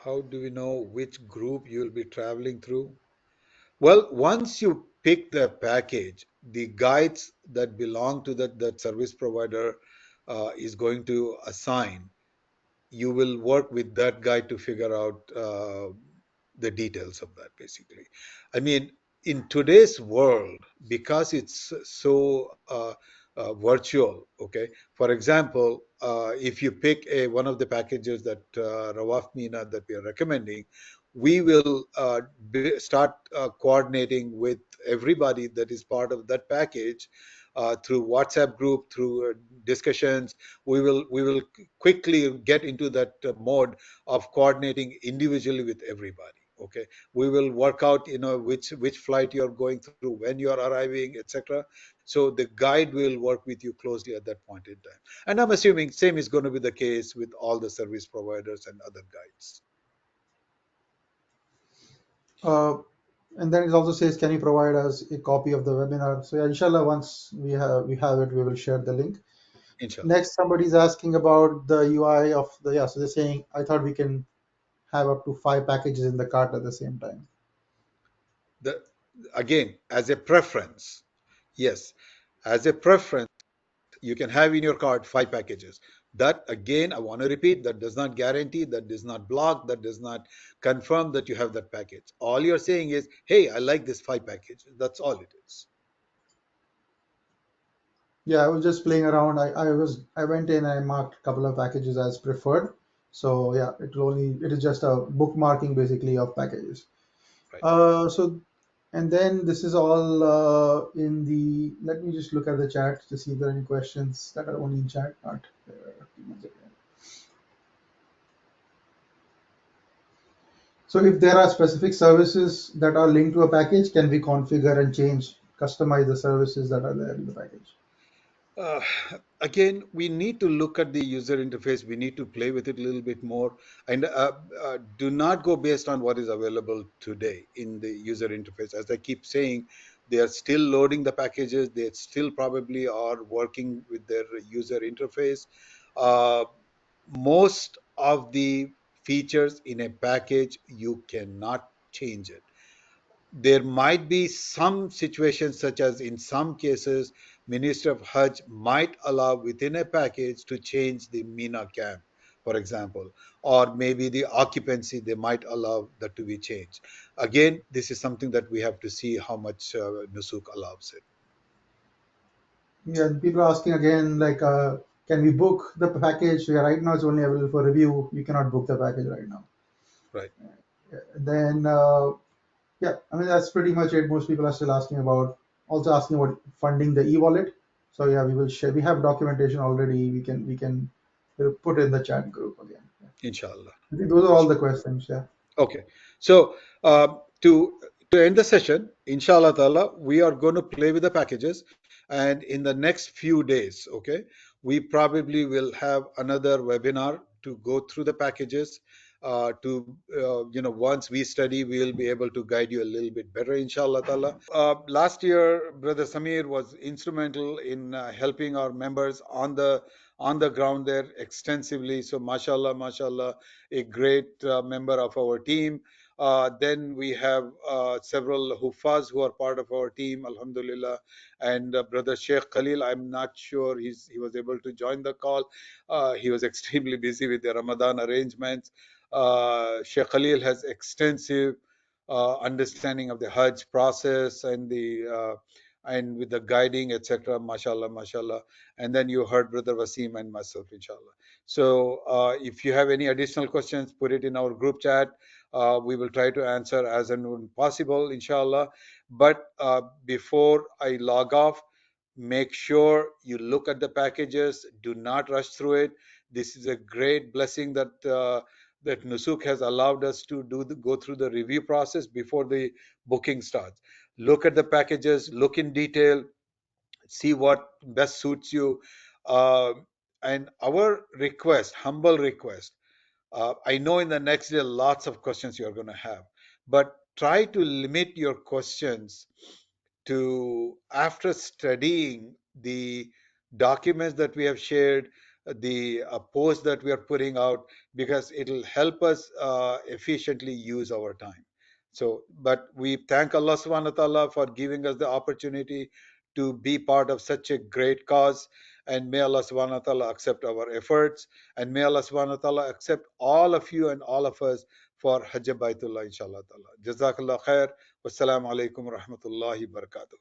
How do we know which group you will be traveling through? Well, once you pick the package, the guides that belong to that service provider is going to assign. You will work with that guy to figure out the details of that, basically. I mean, in today's world, because it's so virtual. Okay, for example, if you pick one of the packages that Rawaf Mina that we are recommending, we will start coordinating with everybody that is part of that package through WhatsApp group, through discussions. We will quickly get into that mode of coordinating individually with everybody. Okay, we will work out, which flight you're going through, when you're arriving, etc. So the guide will work with you closely at that point in time, and I'm assuming same is going to be the case with all the service providers and other guides. Uh, and then it also says, can you provide us a copy of the webinar? So yeah, inshallah, once we have it, we will share the link. Inshallah. Next, somebody's asking about the UI of the, yeah. So they're saying, I thought we can have up to 5 packages in the cart at the same time. The Again, as a preference, yes, as a preference, you can have in your cart 5 packages. That again, I want to repeat, that does not guarantee, that does not block, that does not confirm that you have that package. All you're saying is, hey, I like this five package. That's all it is. Yeah, I was just playing around. I went in and I marked a couple of packages as preferred. So yeah, it is just a bookmarking basically of packages. Right. So and then this is all in the. Let me just look at the chat to see if there are any questions that are only in chat, not there. So if there are specific services that are linked to a package, can we configure and change, customize the services that are there in the package? Uh, Again, we need to look at the user interface. We need to play with it a little bit more, and do not go based on what is available today in the user interface. As I keep saying, they are still loading the packages. They still probably are working with their user interface. Uh, Most of the features in a package you cannot change it. There might be some situations, such as in some cases Minister of Hajj might allow within a package to change the Mina camp, for example, or maybe the occupancy, they might allow that to be changed. Again, this is something that we have to see how much Nusuk allows it. Yeah, and people are asking again, like, can we book the package? Yeah, right now it's only available for review. You cannot book the package right now. Right. Yeah, then, yeah, I mean, that's pretty much it. Most people are still asking about, also asking about funding the e-wallet. So yeah, we will share. We have documentation already. We can put in the chat group again. Yeah. Inshallah. I think those are all the Inshallah. questions. Yeah. Okay, so to end the session, inshallah ta'ala, we are going to play with the packages, and in the next few days, okay, we probably will have another webinar to go through the packages. To once we study, we will be able to guide you a little bit better, inshallah ta'ala. Last year, Brother Samir was instrumental in helping our members on the ground there extensively. So, mashallah, mashallah, a great member of our team. Then we have several Hufaz who are part of our team, Alhamdulillah. And Brother Sheikh Khalil, I'm not sure he was able to join the call. He was extremely busy with the Ramadan arrangements. Sheikh Khalil has extensive understanding of the Hajj process and with the guiding, etc. Mashallah, mashallah. And then you heard Brother Wasim and myself, inshallah. So if you have any additional questions, put it in our group chat. We will try to answer as and when possible, inshallah. But before I log off, make sure you look at the packages. Do not rush through it. This is a great blessing that Nusuk has allowed us to go through the review process before the booking starts. Look at the packages, look in detail, see what best suits you. Uh, and our request, humble request, I know in the next day lots of questions you're going to have, but try to limit your questions to after studying the documents that we have shared, the posts that we are putting out, because it'll help us efficiently use our time. So, but we thank Allah subhanahu wa ta'ala for giving us the opportunity to be part of such a great cause. And may Allah subhanahu wa ta'ala accept our efforts. And may Allah subhanahu wa ta'ala accept all of you and all of us for Hajj Baitullah, inshallah ta'ala. Jazakallah khair. Wassalamu alaikum wa rahmatullahi wa barakatuh.